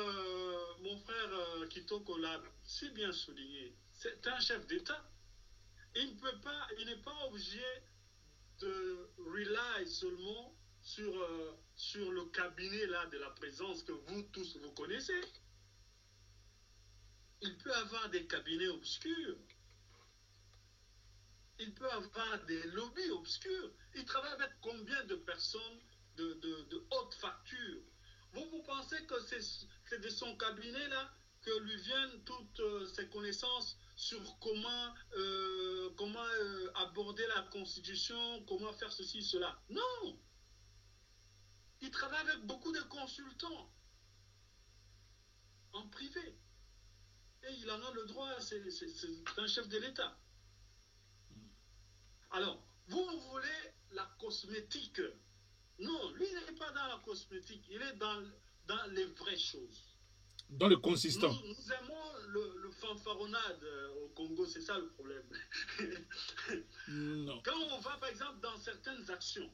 mon frère Kitoko l'a si bien souligné, c'est un chef d'État. Il n'est pas obligé de rely seulement sur le cabinet là de la présence que vous tous vous connaissez. Il peut avoir des cabinets obscurs. Il peut avoir des lobbies obscurs. Il travaille avec combien de personnes de haute facture? Vous pensez que c'est de son cabinet là que lui viennent toutes ses connaissances sur comment aborder la Constitution, comment faire ceci, cela? Non! Il travaille avec beaucoup de consultants en privé. Et il en a le droit, c'est un chef de l'État. Alors, vous voulez la cosmétique. Non, lui, il n'est pas dans la cosmétique, il est dans les vraies choses. Dans le consistant. Nous aimons le fanfaronnade au Congo, c'est ça le problème. Non. Quand on va, par exemple, dans certaines actions,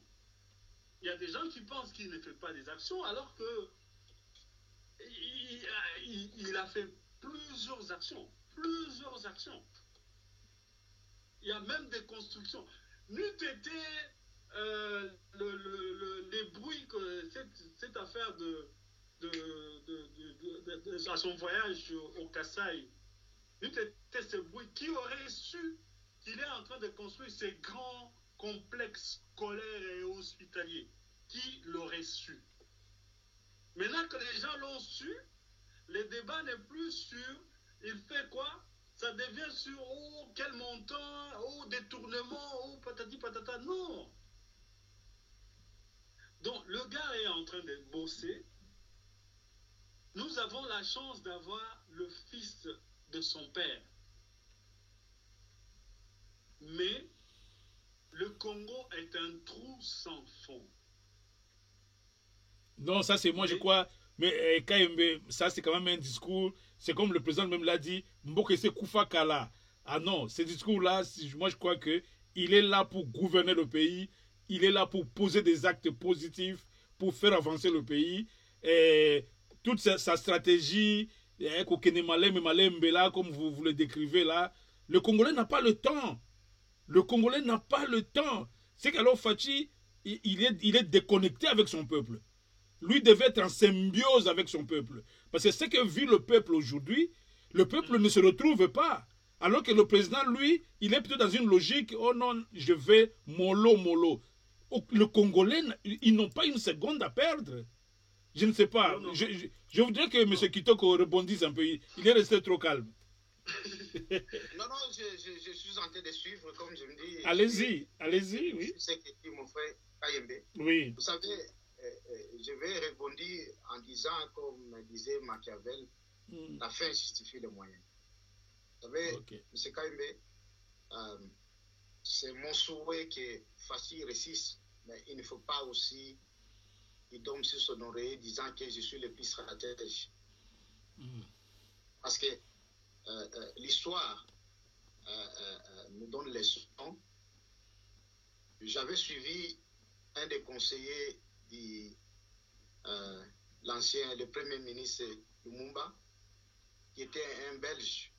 il y a des gens qui pensent qu'il ne fait pas des actions, alors que il a fait plusieurs actions. Il y a même des constructions. N'eût été les bruits que cette affaire à son voyage au Kasaï, n'eût été ce bruit, qui aurait su qu'il est en train de construire ces grands complexes scolaires et hospitaliers? Qui l'aurait su? Maintenant que les gens l'ont su, le débat n'est plus sur il fait quoi? Ça devient sur oh, quel montant, oh, détournement, oh, patati patata. Non. Donc, le gars est en train de bosser. Nous avons la chance d'avoir le fils de son père. Mais le Congo est un trou sans fond. Non, ça c'est moi je crois. Mais KMB, ça c'est quand même un discours. C'est comme le président même l'a dit, Mbokese Koufa Kala. Ah non, ce discours-là, moi je crois que il est là pour gouverner le pays. Il est là pour poser des actes positifs, pour faire avancer le pays. Et toute sa stratégie, comme vous le décrivez là, le Congolais n'a pas le temps. Le Congolais n'a pas le temps. C'est qu'alors Fachi, il est déconnecté avec son peuple. Lui devait être en symbiose avec son peuple. Parce que ce que vit le peuple aujourd'hui, le peuple ne se retrouve pas. Alors que le président, lui, il est plutôt dans une logique, oh non, je vais mollo. Le Congolais, ils n'ont pas une seconde à perdre. Je ne sais pas. Non. Je voudrais que M. Kitoko rebondisse un peu. Il est resté trop calme. Non, je suis en train de suivre, comme je me dis. Allez-y, oui. Je sais que dit mon frère Kayembe. Oui. Vous savez, je vais rebondir en disant, comme disait Machiavel, la fin justifie les moyens. Vous savez, M. Kayembe, c'est mon souhait que Fachi réussisse, mais il ne faut pas aussi qu'il tombe sur son oreiller disant que je suis le plus stratège. Parce que l'histoire nous donne les leçons. J'avais suivi un des conseillers de le premier ministre Lumumba, qui était un Belge.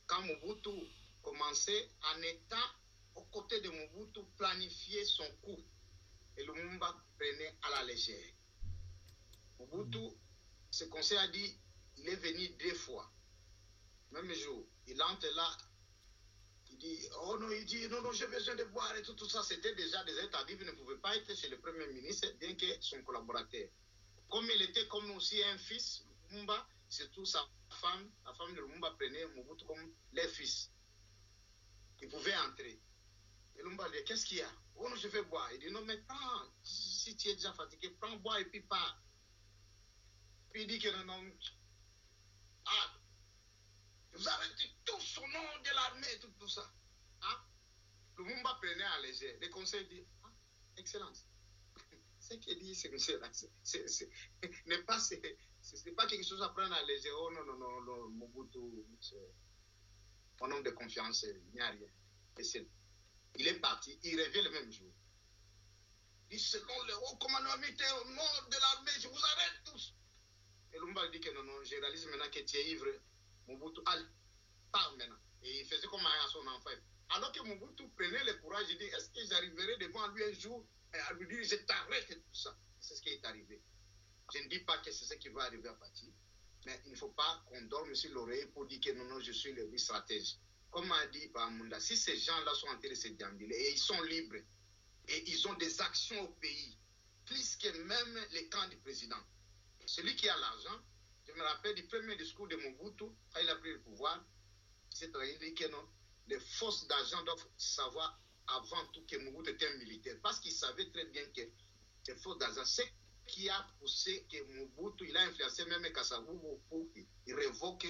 Quand Mobutu commençait, en étant aux côtés de Mobutu, planifier son coup. Et Lumumba prenait à la légère. Mobutu, ce conseil a dit, il est venu 2 fois. Même jour, il entre là, il dit, oh non, il dit, non, j'ai besoin de boire et tout ça. C'était déjà des états il ne pouvait pas être chez le premier ministre, bien que son collaborateur. Comme il était comme aussi un fils, Lumumba, surtout sa femme, la femme de Lumumba prenait Mobutu comme leur fils. Il pouvait entrer. Et Lumumba dit, qu'est-ce qu'il y a? Oh non, je vais boire. Il dit, non, mais prends, si tu es déjà fatigué, prends, bois et puis pars. Puis il dit que non, ah, vous arrêtez tous au nom de l'armée, tout ça. Hein? Lumumba prenait à léger. Le conseil dit, ah, excellence. Ce qu'il dit, c'est n'est pas, c'est pas quelque chose à prendre à léger. Oh non, Mobutu, c'est un homme de confiance, il n'y a rien. Il est parti, il revient le même jour. Il dit, selon le haut commandement militaire, au nom de l'armée, je vous arrête tous. Et Lumumba dit que non, je réalise maintenant que tu es ivre. Mobutu, allez, parle maintenant. Et il faisait comme à son enfant. Alors que Mobutu prenait le courage, il dit, est-ce que j'arriverai devant lui un jour à lui dire, je t'arrête et tout ça. C'est ce qui est arrivé. Je ne dis pas que c'est ce qui va arriver à Fachi, mais il ne faut pas qu'on dorme sur l'oreille pour dire que non, je suis le stratège. Comme a dit Bamunda, si ces gens-là sont en train de se déambuler et ils sont libres et ils ont des actions au pays, plus que même les camps du président. Celui qui a l'argent, je me rappelle du premier discours de Mobutu, quand il a pris le pouvoir, c'est-à-dire que non, les forces d'argent doivent savoir avant tout que Mobutu était un militaire, parce qu'il savait très bien que les forces d'argent, c'est qui a poussé que Mobutu, il a influencé même Kasavubu pour qu'il révoque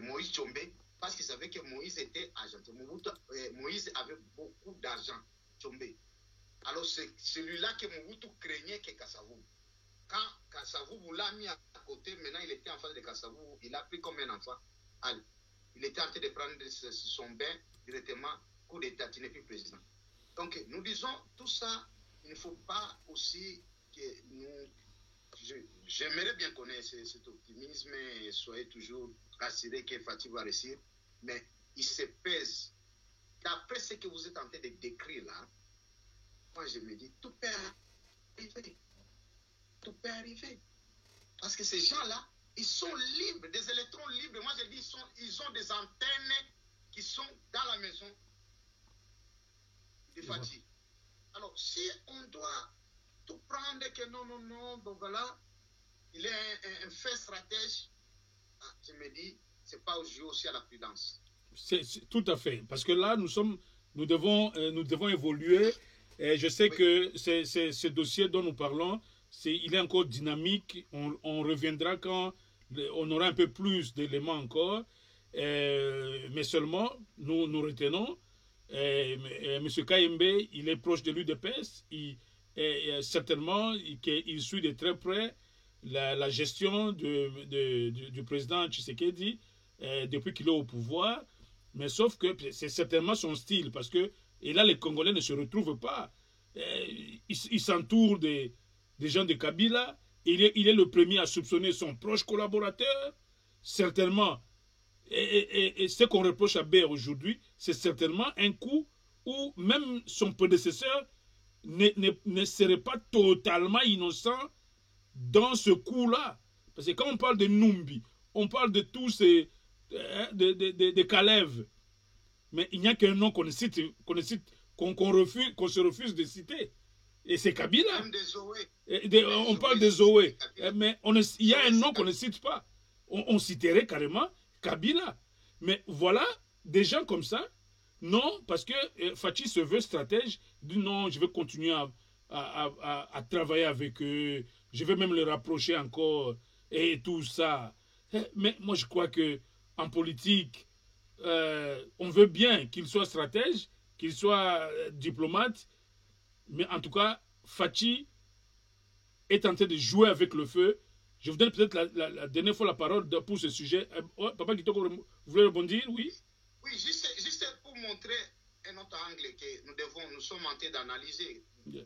Moïse Tshombe, parce qu'il savait que Moïse était argentin. Moïse avait beaucoup d'argent, Tshombe. Alors c'est celui-là que Mobutu craignait que Kasavubu. Quand Kasavubu l'a mis à côté, maintenant il était en face de Kasavubu, il a pris comme un enfant. Allez, il était en train de prendre son bain directement, coup d'État, il n'est plus président. Donc nous disons tout ça, il ne faut pas aussi que nous... J'aimerais bien connaître cet optimisme et soyez toujours rassurés que Fachi va réussir, mais il se pèse. D'après ce que vous êtes en train de décrire là, moi je me dis, tout peut arriver. Tout peut arriver. Parce que ces gens-là, ils sont libres, des électrons libres. Moi je dis, ils ont des antennes qui sont dans la maison de Fachi. Alors, si on doit tout prendre que non, donc voilà, il est un fait stratège, je me dis, c'est pas jouer aussi à la prudence. C'est tout à fait, parce que là, nous devons évoluer. Et je sais que ce dossier dont nous parlons, il est encore dynamique. On reviendra quand on aura un peu plus d'éléments encore. Mais seulement, nous retenons. M. Kayembe, il est proche de l'UDPS, certainement qu'il suit de très près la gestion du président Tshisekedi depuis qu'il est au pouvoir, mais sauf que c'est certainement son style, parce que et là les Congolais ne se retrouvent pas. Il s'entoure des gens de Kabila, il est le premier à soupçonner son proche collaborateur, certainement. Et ce qu'on reproche à Bér aujourd'hui, c'est certainement un coup où même son prédécesseur ne serait pas totalement innocent dans ce coup-là. Parce que quand on parle de Numbi, on parle de tous ces... de Kalev. Mais il n'y a qu'un nom qu'on se refuse de citer. Et c'est Kabila. On parle de Zoé. Mais il y a un nom qu'on ne cite pas. On citerait carrément Kabila. Mais voilà, des gens comme ça, non, parce que Fachi se veut stratège, dit non, je vais continuer à travailler avec eux, je vais même les rapprocher encore, et tout ça. Mais moi, je crois que en politique, on veut bien qu'il soit stratège, qu'il soit diplomate, mais en tout cas, Fachi est en train de jouer avec le feu. Je vous donne peut-être la dernière fois la parole pour ce sujet. Papa Kitoko, vous voulez rebondir? Oui. Oui, juste pour montrer un autre angle que nous sommes en train d'analyser. Yeah.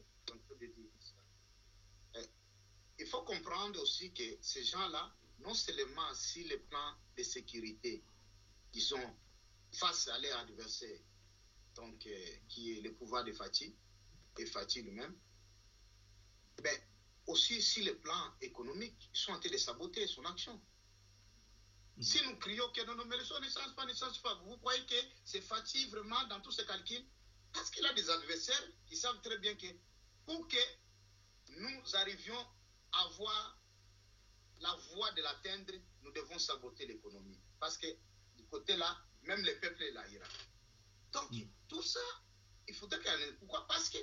Il faut comprendre aussi que ces gens-là, non seulement sur le plan de sécurité, ils sont face à leur adversaire, donc, qui est le pouvoir de Fachi, et Fachi lui-même, mais aussi sur le plan économique, ils sont en train de saboter son action. Si nous crions que non, mais les choses ne changent pas, vous croyez que c'est Fachi vraiment dans tous ses calculs? Parce qu'il a des adversaires qui savent très bien que pour que nous arrivions à avoir la voie de l'atteindre, nous devons saboter l'économie. Parce que du côté là, même les peuples là ira. Donc, tout ça, il faudrait qu'il y ait... Pourquoi? Parce que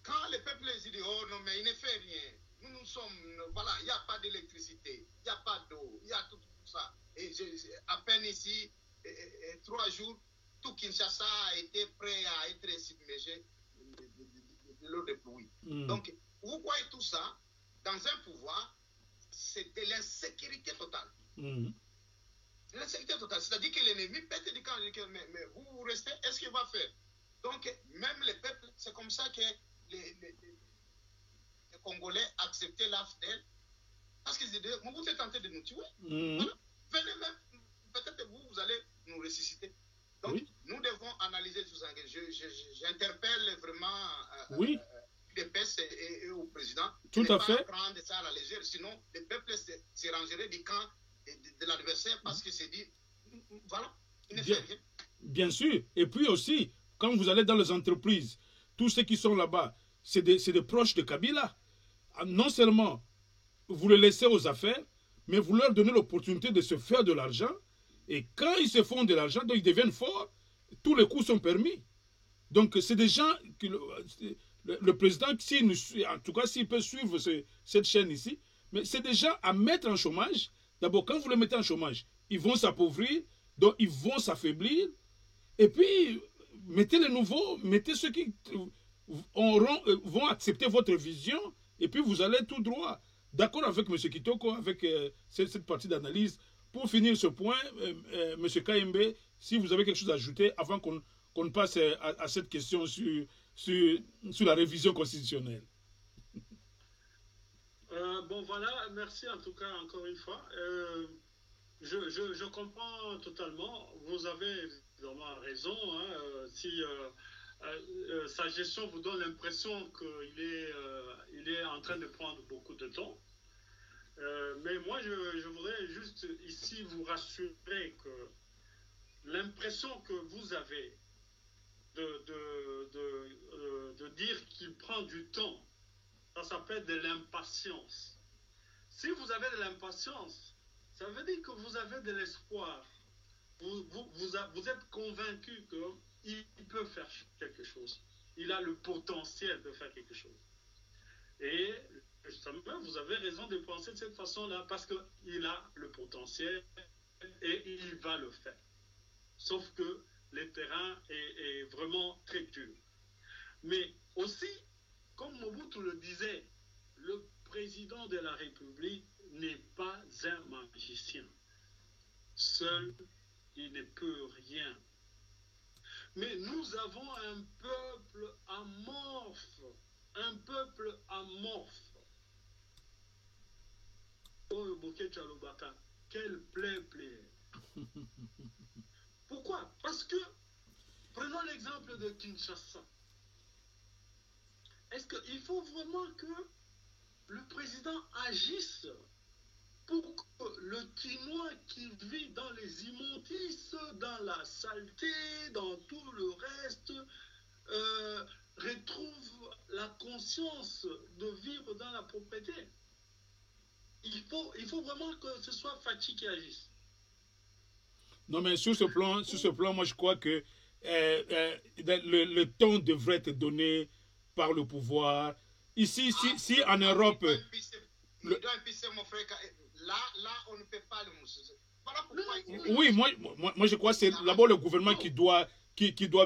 quand les peuples disent oh non, mais il ne fait rien, nous sommes, voilà, il n'y a pas d'électricité, il n'y a pas d'eau, il y a tout ça. Et à peine ici, 3 jours, tout Kinshasa a été prêt à être submergé de l'eau de pluie. Donc, vous voyez tout ça, dans un pouvoir, c'est de l'insécurité totale. L'insécurité totale, c'est-à-dire que l'ennemi pète du camp, mais vous restez, est-ce qu'il va faire? Donc, même les peuples, c'est comme ça que les Congolais acceptaient l'AFDEL, parce qu'ils disaient, vous êtes tentés de nous tuer. Voilà. Venez même, peut-être vous allez nous ressusciter. Donc, nous devons analyser tout ça. J'interpelle vraiment l'UDPS et au président. Tout à fait. Prendre ça à la légère, sinon le peuple se rangerait du camp de l'adversaire parce qu'il s'est dit, voilà, il ne fait rien. Bien sûr. Et puis aussi, quand vous allez dans les entreprises, tous ceux qui sont là-bas, c'est des proches de Kabila. Non seulement vous les laissez aux affaires, mais vous leur donnez l'opportunité de se faire de l'argent. Et quand ils se font de l'argent, donc ils deviennent forts, tous les coups sont permis. Donc c'est des gens que le président, en tout cas s'il peut suivre cette chaîne ici, mais c'est des gens à mettre en chômage. D'abord, quand vous les mettez en chômage, ils vont s'appauvrir, donc ils vont s'affaiblir. Et puis, mettez les nouveaux, mettez ceux qui vont accepter votre vision, et puis vous allez tout droit. D'accord avec M. Kitoko, avec cette partie d'analyse. Pour finir ce point, M. Kayembe, si vous avez quelque chose à ajouter avant qu'on passe à cette question sur la révision constitutionnelle. Bon, voilà, merci en tout cas encore une fois. Je comprends totalement. Vous avez évidemment raison. Hein, si sa gestion vous donne l'impression qu'il est en train de prendre beaucoup de temps. Mais moi, je voudrais juste ici vous rassurer que l'impression que vous avez de dire qu'il prend du temps, ça s'appelle de l'impatience. Si vous avez de l'impatience, ça veut dire que vous avez de l'espoir. Vous êtes convaincu qu'il peut faire quelque chose. Il a le potentiel de faire quelque chose. Et justement, vous avez raison de penser de cette façon-là parce qu'il a le potentiel et il va le faire. Sauf que le terrain est vraiment très dur. Mais aussi, comme Mobutu le disait, le président de la République n'est pas un magicien. Seul, il ne peut rien. Mais nous avons un peuple amorphe. Un peuple amorphe. Oh, Boké Tchalobaka, quel peuple. Pourquoi? Parce que, prenons l'exemple de Kinshasa. Est-ce qu'il faut vraiment que le président agisse pour que le Quinois qui vit dans les immondices, dans la saleté, dans tout le reste, retrouve la conscience de vivre dans la propriété? Il faut vraiment que ce soit Fachi qui agisse. Non, mais sur ce plan, moi je crois que le temps devrait être donné par le pouvoir. Ici, si en Europe... Mon frère, là, on ne peut pas le mousser. Voilà pourquoi Oui, moi je crois que c'est d'abord le gouvernement qui doit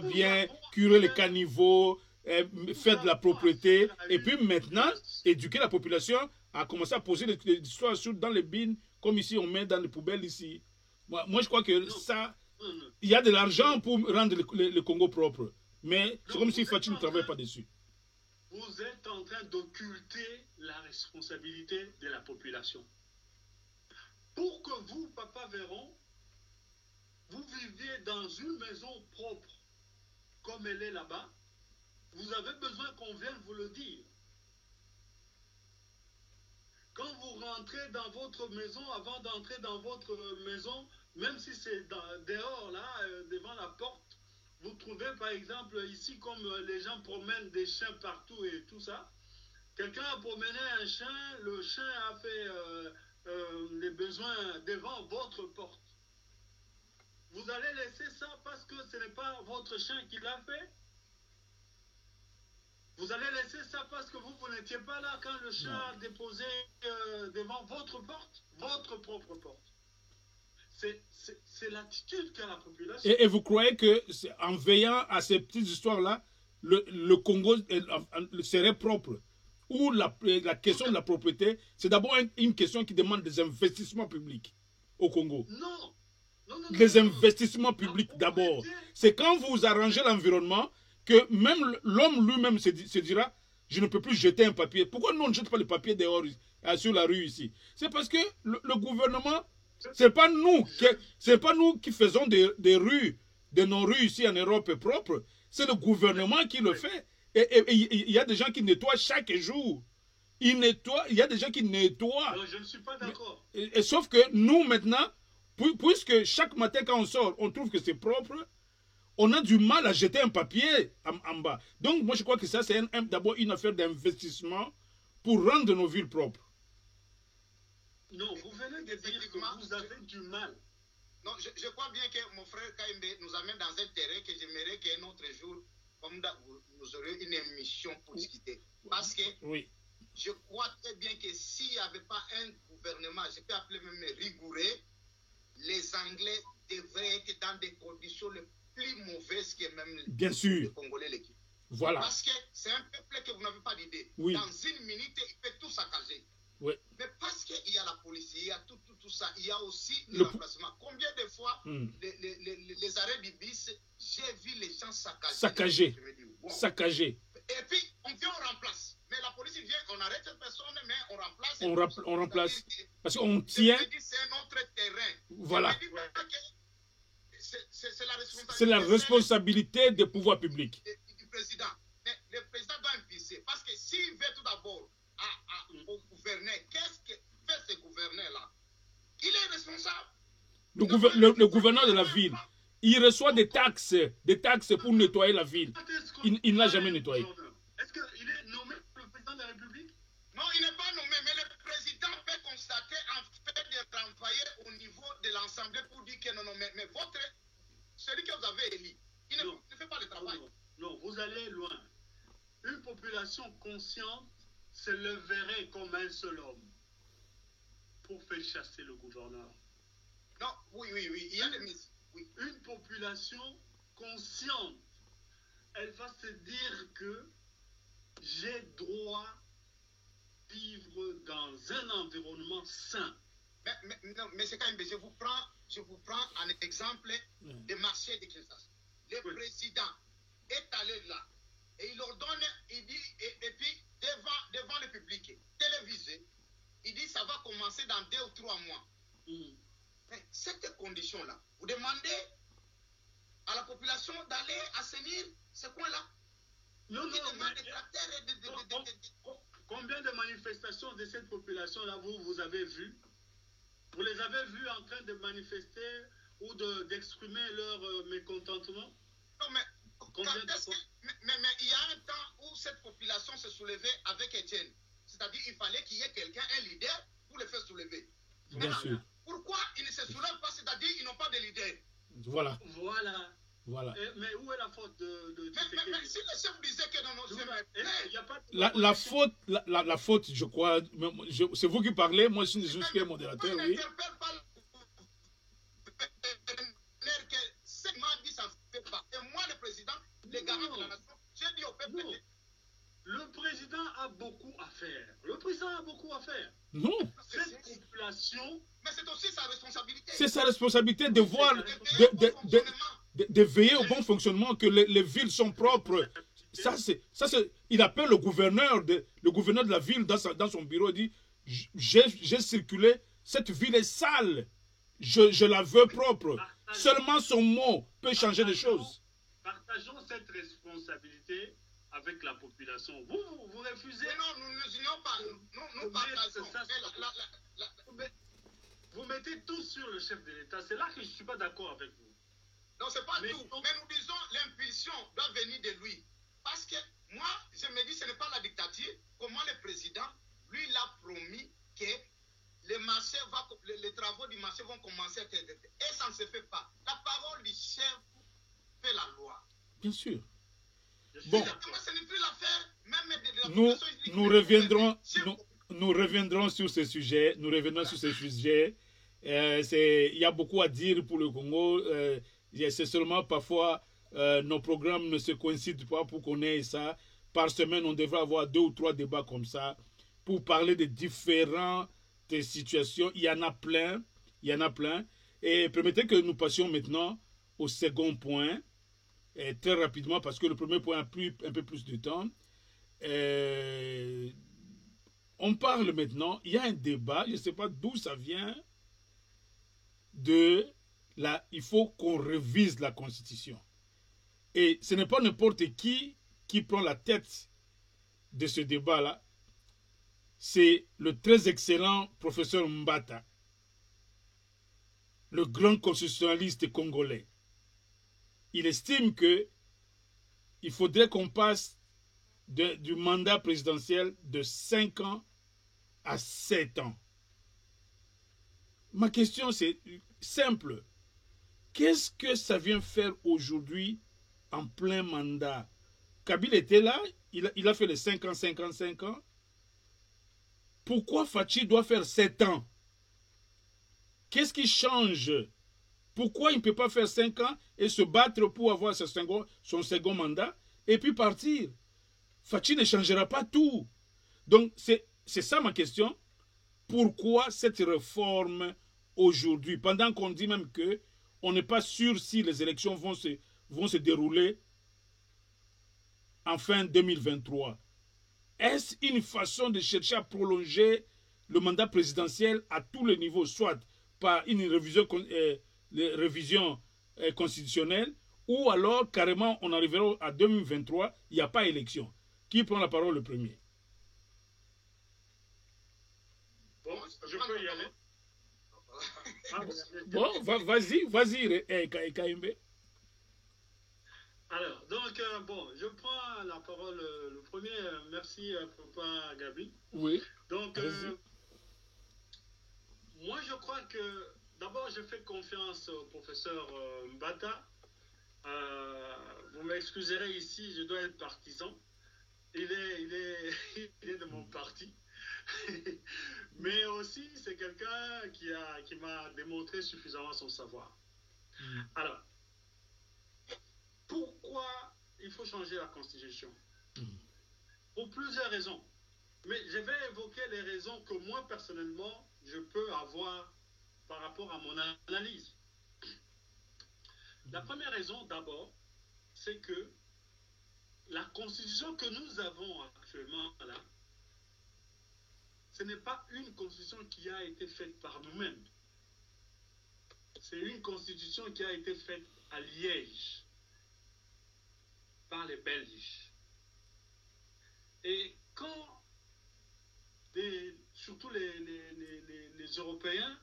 bien curer les caniveaux, faire de la propriété, et puis maintenant éduquer la population à commencer à poser des histoires dans les bines, comme ici on met dans les poubelles ici. Moi je crois que ça, il y a de l'argent pour rendre le Congo propre, mais c'est comme si Fatih ne travaille pas dessus. Vous êtes en train d'occulter la responsabilité de la population. Pour que vous, Papa Véron, vous viviez dans une maison propre, comme elle est là-bas, vous avez besoin qu'on vienne vous le dire. Quand vous rentrez dans votre maison, avant d'entrer dans votre maison, même si c'est dehors, là, devant la porte, vous trouvez par exemple ici, comme les gens promènent des chiens partout et tout ça, quelqu'un a promené un chien, le chien a fait les besoins devant votre porte. Vous allez laisser ça parce que ce n'est pas votre chien qui l'a fait? Vous allez laisser ça parce que vous n'étiez pas là quand le chien a déposé devant votre porte, votre propre porte. C'est l'attitude qu'a la population. Et vous croyez que en veillant à ces petites histoires-là, le Congo serait propre? Ou la question de la propriété, c'est d'abord une question qui demande des investissements publics au Congo. Non. Les investissements publics d'abord. C'est quand vous arrangez l'environnement que même l'homme lui-même se dira, je ne peux plus jeter un papier. Pourquoi nous on ne jette pas le papier dehors sur la rue ici? C'est parce que le gouvernement, c'est pas nous qui faisons des rues, de nos rues ici en Europe propres. C'est le gouvernement qui le fait. Et il y a des gens qui nettoient chaque jour. Il y a des gens qui nettoient. Non, je ne suis pas d'accord. Sauf que nous maintenant, puisque chaque matin quand on sort, on trouve que c'est propre, on a du mal à jeter un papier en bas. Donc moi je crois que ça c'est d'abord une affaire d'investissement pour rendre nos villes propres. Non, vous venez de dire que vous avez du mal. Non, je crois bien que mon frère Kaimbe nous amène dans un terrain que j'aimerais qu'un autre jour, comme nous aurions une émission pour discuter. Parce que je crois très bien que s'il n'y avait pas un gouvernement, je peux appeler même rigoureux, les Anglais devraient être dans des conditions les plus mauvaises que même les Congolais l'équipe. Voilà. Parce que c'est un peuple que vous n'avez pas d'idée. Oui. Dans une minute, il peut tout saccager. Oui. Mais parce qu'il y a la police, il y a tout ça, il y a aussi le remplacement. Combien de fois les arrêts du bis, j'ai vu les gens saccager. Saccager. Et puis, on vient, on remplace. Mais la police vient, on arrête cette personne, mais on remplace. On remplace. Parce qu'on tient. C'est un autre terrain. Voilà. C'est la responsabilité des pouvoirs publics. Du président. Mais le président doit impliquer. Parce que s'il veut tout d'abord au gouverneur, qu'est-ce que fait ce gouverneur-là? Il est responsable. Le gouverneur de la ville, il reçoit des taxes pour nettoyer la ville. Il ne l'a jamais nettoyé. Est-ce qu'il est nommé le président de la République? Non, il n'est pas nommé, mais le président peut constater en fait de renvoyer au niveau de l'Assemblée pour dire que non, mais celui que vous avez élu, il ne fait pas le travail. Non, vous allez loin. Une population consciente se leverait comme un seul homme pour faire chasser le gouverneur. Non, oui, il y a des mises. Oui. Une population consciente, elle va se dire que j'ai droit à vivre dans un environnement sain. Mais c'est quand même, je vous prends un exemple des marchés de Kinshasa. Le président est allé là et il ordonne, il dit, et puis devant le public, télévisé, il dit ça va commencer dans 2 ou 3 mois. Mais cette condition-là, vous demandez à la population d'aller assainir ce coin-là. Combien de manifestations de cette population-là vous avez vues? Vous les avez vus en train de manifester ou d'exprimer leur mécontentement? Non, mais il y a un temps où cette population se soulevait avec Étienne. C'est-à-dire qu'il fallait qu'il y ait quelqu'un, un leader, pour les faire soulever. Bien sûr. Pourquoi ils ne se soulèvent pas? C'est-à-dire qu'ils n'ont pas de leader. Voilà. Mais où est la faute de mais si le chef disait que la faute, je crois, c'est vous qui parlez, moi je suis juste un modérateur, oui. a beaucoup à faire. Non. Cette population... Mais c'est aussi sa responsabilité. C'est sa responsabilité de voir, de veiller au bon fonctionnement, que les villes sont propres. Il appelle le gouverneur de la ville dans son bureau, il dit, j'ai circulé, cette ville est sale, je la veux propre. Seulement son mot peut changer les choses. Partageons cette responsabilité avec la population. Vous refusez. Mais non, nous ne signons pas. Nous partageons. Vous mettez tout sur le chef de l'État. C'est là que je ne suis pas d'accord avec vous. Non, c'est pas tout. Mais nous disons l'impulsion doit venir de lui. Parce que moi, je me dis, ce n'est pas la dictature. Comment le président, lui, il a promis que les travaux du marché vont commencer à être... Et ça ne se fait pas. La parole du chef fait la loi. Bien sûr. Bon. Ce n'est plus l'affaire, même nous reviendrons sur ce sujet. Il y a beaucoup à dire pour le Congo. C'est seulement parfois nos programmes ne se coïncident pas pour qu'on ait ça. Par semaine, on devrait avoir 2 ou 3 débats comme ça pour parler de différentes situations. Il y en a plein. Et permettez que nous passions maintenant au second point, très rapidement, parce que le premier point a pris un peu plus de temps. On parle maintenant, il y a un débat, je ne sais pas d'où ça vient, il faut qu'on révise la Constitution. Et ce n'est pas n'importe qui prend la tête de ce débat-là. C'est le très excellent professeur Mbata, le grand constitutionnaliste congolais. Il estime que il faudrait qu'on passe du mandat présidentiel de 5 ans à 7 ans. Ma question, c'est simple. Qu'est-ce que ça vient faire aujourd'hui en plein mandat? Kabila était là, il a fait les 5 ans, 5 ans, 5 ans. Pourquoi Fachi doit faire 7 ans? Qu'est-ce qui change? Pourquoi il ne peut pas faire 5 ans et se battre pour avoir son second mandat et puis partir? Fachi ne changera pas tout. Donc, c'est ça ma question. Pourquoi cette réforme aujourd'hui, pendant qu'on dit même que on n'est pas sûr si les élections vont se dérouler en fin 2023? Est-ce une façon de chercher à prolonger le mandat présidentiel à tous les niveaux, soit par une révision constitutionnelle, ou alors carrément on arrivera à 2023, il n'y a pas élection? Qui prend la parole le premier? Bon, je peux y aller. Bon, vas-y, KMB. Alors, donc, bon, je prends la parole le premier. Merci, Papa Gabi. Oui. Donc, moi, je crois que, d'abord, je fais confiance au professeur Mbata. Vous m'excuserez ici, je dois être partisan. Il est de mon parti. Mais aussi, c'est quelqu'un qui m'a démontré suffisamment son savoir. Alors, pourquoi il faut changer la Constitution? Pour plusieurs raisons. Mais je vais évoquer les raisons que moi, personnellement, je peux avoir par rapport à mon analyse. La première raison, d'abord, c'est que la Constitution que nous avons actuellement là, ce n'est pas une Constitution qui a été faite par nous-mêmes. C'est une Constitution qui a été faite à Liège par les Belges. Et quand surtout les Européens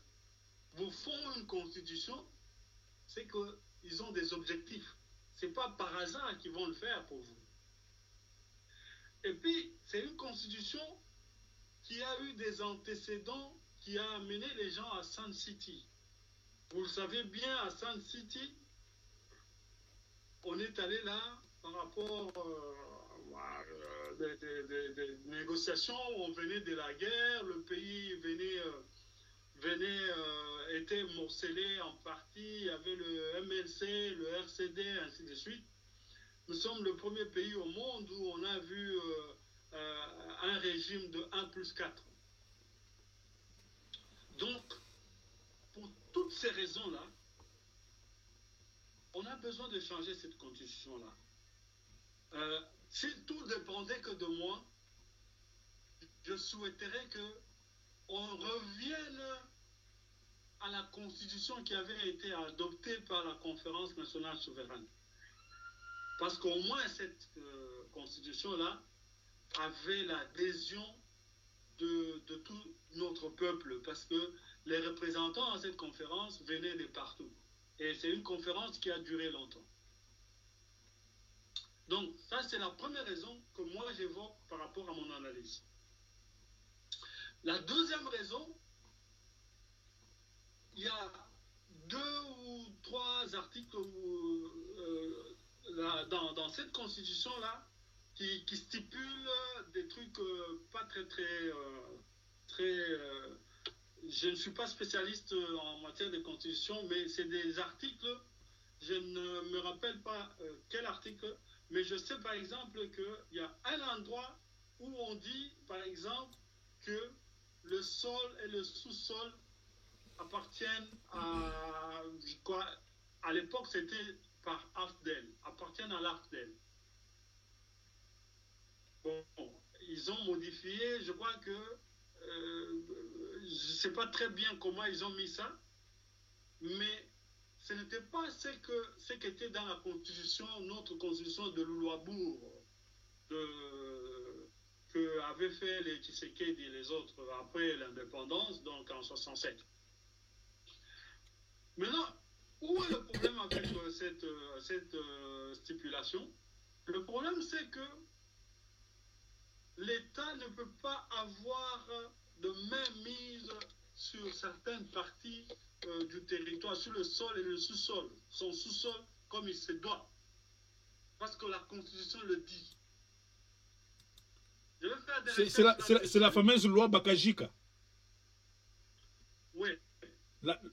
vous font une Constitution, c'est qu'ils ont des objectifs. Ce n'est pas par hasard qu'ils vont le faire pour vous. Et puis, c'est une Constitution qui a eu des antécédents, qui a amené les gens à Sun City. Vous le savez bien, à Sun City, on est allé là par rapport des négociations, on venait de la guerre, le pays était morcelé en partie, il y avait le MLC, le RCD, ainsi de suite. Nous sommes le premier pays au monde où on a vu un régime de 1+4. Donc, pour toutes ces raisons-là, on a besoin de changer cette constitution-là. Si tout dépendait que de moi, je souhaiterais qu'on revienne à la constitution qui avait été adoptée par la Conférence nationale souveraine. Parce qu'au moins cette constitution-là avait l'adhésion de tout notre peuple, parce que les représentants à cette conférence venaient de partout. Et c'est une conférence qui a duré longtemps. Donc, ça, c'est la première raison que moi j'évoque par rapport à mon analyse. La deuxième raison, il y a 2 ou 3 articles dans cette constitution-là qui stipulent des trucs pas très... je ne suis pas spécialiste en matière de constitution, mais c'est des articles, je ne me rappelle pas quel article, mais je sais par exemple qu'il y a un endroit où on dit, par exemple, que le sol et le sous-sol appartiennent à l'époque c'était par AFDEL, appartiennent à l'AFDEL. Bon, ils ont modifié, je crois que, je ne sais pas très bien comment ils ont mis ça, mais ce n'était pas ce qui était dans la constitution, notre constitution de Louloabourg, que avaient fait les Tshisekedi et les autres après l'indépendance, donc en 67. Maintenant, où est le problème avec cette stipulation? Le problème, c'est que l'État ne peut pas avoir de mainmise sur certaines parties du territoire, sur le sol et le sous-sol, son sous-sol comme il se doit, parce que la Constitution le dit. C'est la fameuse loi Bakajika. Oui.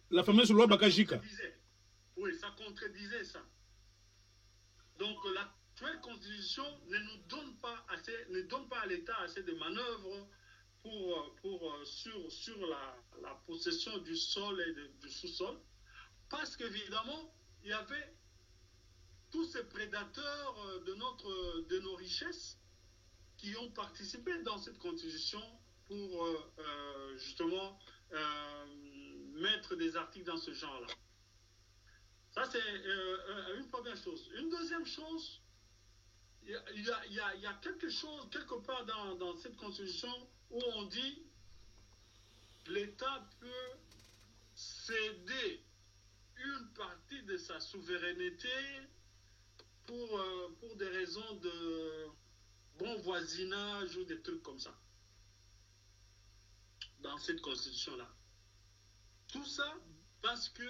La fameuse loi Bakajika. Oui, ça contredisait ça. Donc l'actuelle constitution ne nous donne pas à l'État assez de manœuvres sur la possession du sol et du sous-sol, parce qu'évidemment, il y avait tous ces prédateurs de nos richesses qui ont participé dans cette constitution pour justement mettre des articles dans ce genre-là. Ça, c'est une première chose. Une deuxième chose, il y a quelque chose, quelque part dans cette constitution, où on dit l'État peut céder une partie de sa souveraineté pour des raisons de bon voisinage ou des trucs comme ça. Dans cette constitution-là. Tout ça parce que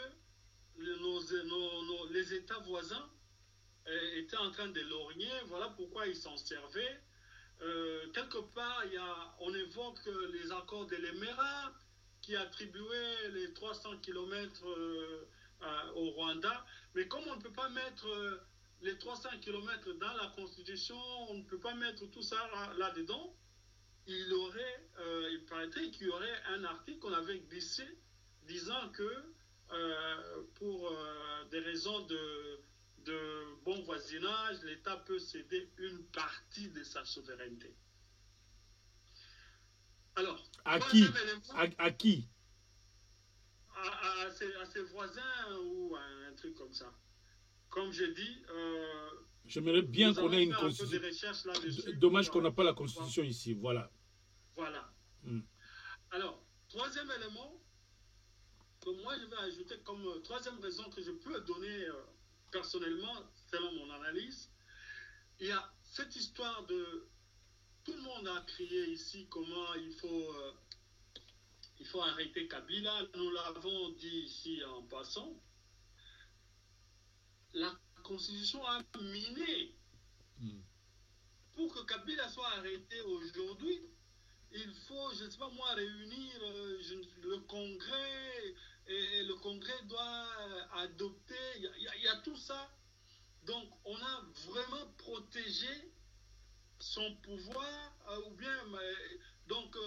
les États voisins étaient en train de lorgner, voilà pourquoi ils s'en servaient. Quelque part, on évoque les accords de l'Émirat qui attribuaient les 300 km au Rwanda, mais comme on ne peut pas mettre les 300 km dans la Constitution, on ne peut pas mettre tout ça là-dedans, il paraîtrait qu'il y aurait un article qu'on avait glissé disant que pour des raisons de bon voisinage, l'État peut céder une partie de sa souveraineté. Alors, à qui? À ses voisins ou à un truc comme ça. Comme je dis, j'aimerais bien qu'on ait une constitution. Dommage qu'on n'a pas la constitution ici, voilà. Voilà. Alors, troisième élément que moi je vais ajouter comme troisième raison que je peux donner personnellement, selon mon analyse, il y a cette histoire de... Tout le monde a crié ici comment il faut arrêter Kabila. Nous l'avons dit ici en passant. La Constitution a miné. Pour que Kabila soit arrêté aujourd'hui, il faut, je ne sais pas moi, réunir le Congrès, et le Congrès doit adopter, il y a tout ça. Donc, on a vraiment protégé son pouvoir, ou bien, donc,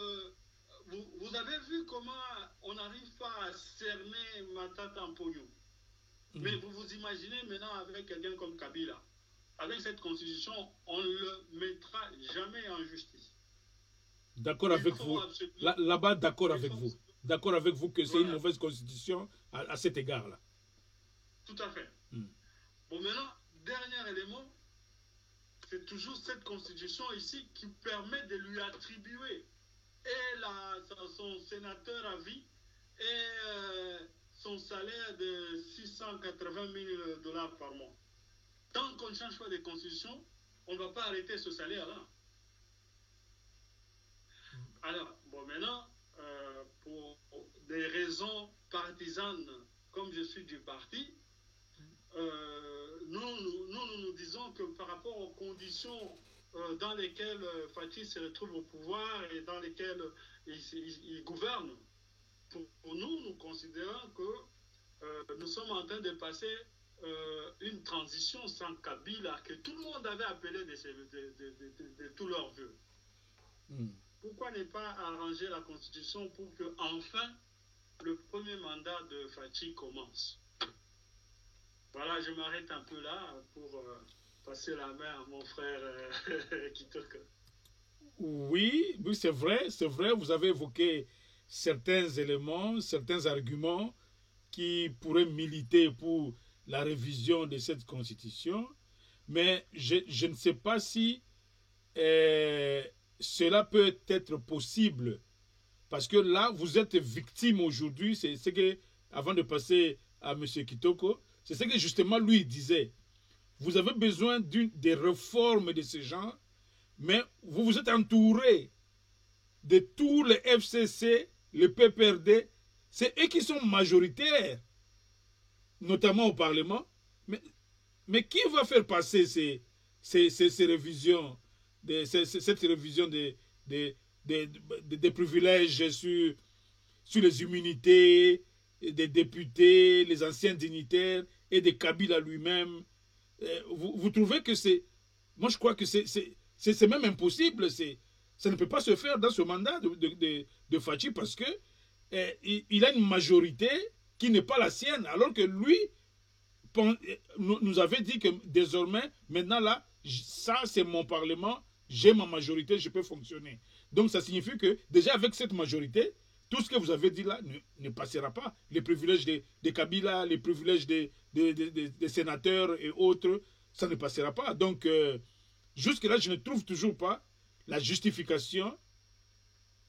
vous avez vu comment on n'arrive pas à cerner Matata Mponyo. Mais vous vous imaginez maintenant avec quelqu'un comme Kabila. Avec cette constitution, on ne le mettra jamais en justice. D'accord avec vous. Là-bas, d'accord avec vous. D'accord avec vous que c'est une mauvaise constitution à cet égard-là. Tout à fait. Bon, maintenant, dernier élément, c'est toujours cette constitution ici qui permet de lui attribuer son sénateur à vie et son salaire de 680 000 dollars par mois. Tant qu'on ne change pas de constitution, on ne va pas arrêter ce salaire-là. Alors, bon, maintenant, pour des raisons partisanes, comme je suis du parti, nous disons que par rapport aux conditions dans lesquelles Fathi se retrouve au pouvoir et dans lesquelles il gouverne, pour nous considérons que nous sommes en train de passer une transition sans Kabila que tout le monde avait appelé de tous leurs vœux. Pourquoi ne pas arranger la constitution pour que enfin le premier mandat de Fathi commence? Voilà, je m'arrête un peu là pour passer la main à mon frère Kitoko. Oui, c'est vrai, vous avez évoqué certains éléments, certains arguments qui pourraient militer pour la révision de cette constitution, mais je ne sais pas si cela peut être possible, parce que là, vous êtes victime aujourd'hui, c'est ce que, avant de passer à M. Kitoko, c'est ce que justement lui disait. Vous avez besoin des réformes de ce genre, mais vous vous êtes entouré de tous les FCC, les PPRD, c'est eux qui sont majoritaires, notamment au Parlement. Mais qui va faire passer ces révisions, cette révision des privilèges sur les immunités des députés, les anciens dignitaires et de Kabila lui-même? Vous trouvez que c'est... Moi, je crois que c'est même impossible. Ça ne peut pas se faire dans ce mandat de Fathi parce que il a une majorité qui n'est pas la sienne, alors que lui nous avait dit que désormais, maintenant là, ça c'est mon parlement, j'ai ma majorité, je peux fonctionner. Donc ça signifie que déjà avec cette majorité, tout ce que vous avez dit là ne passera pas. Les privilèges de Kabila, les privilèges des sénateurs et autres, ça ne passera pas. Donc jusque-là, je ne trouve toujours pas la justification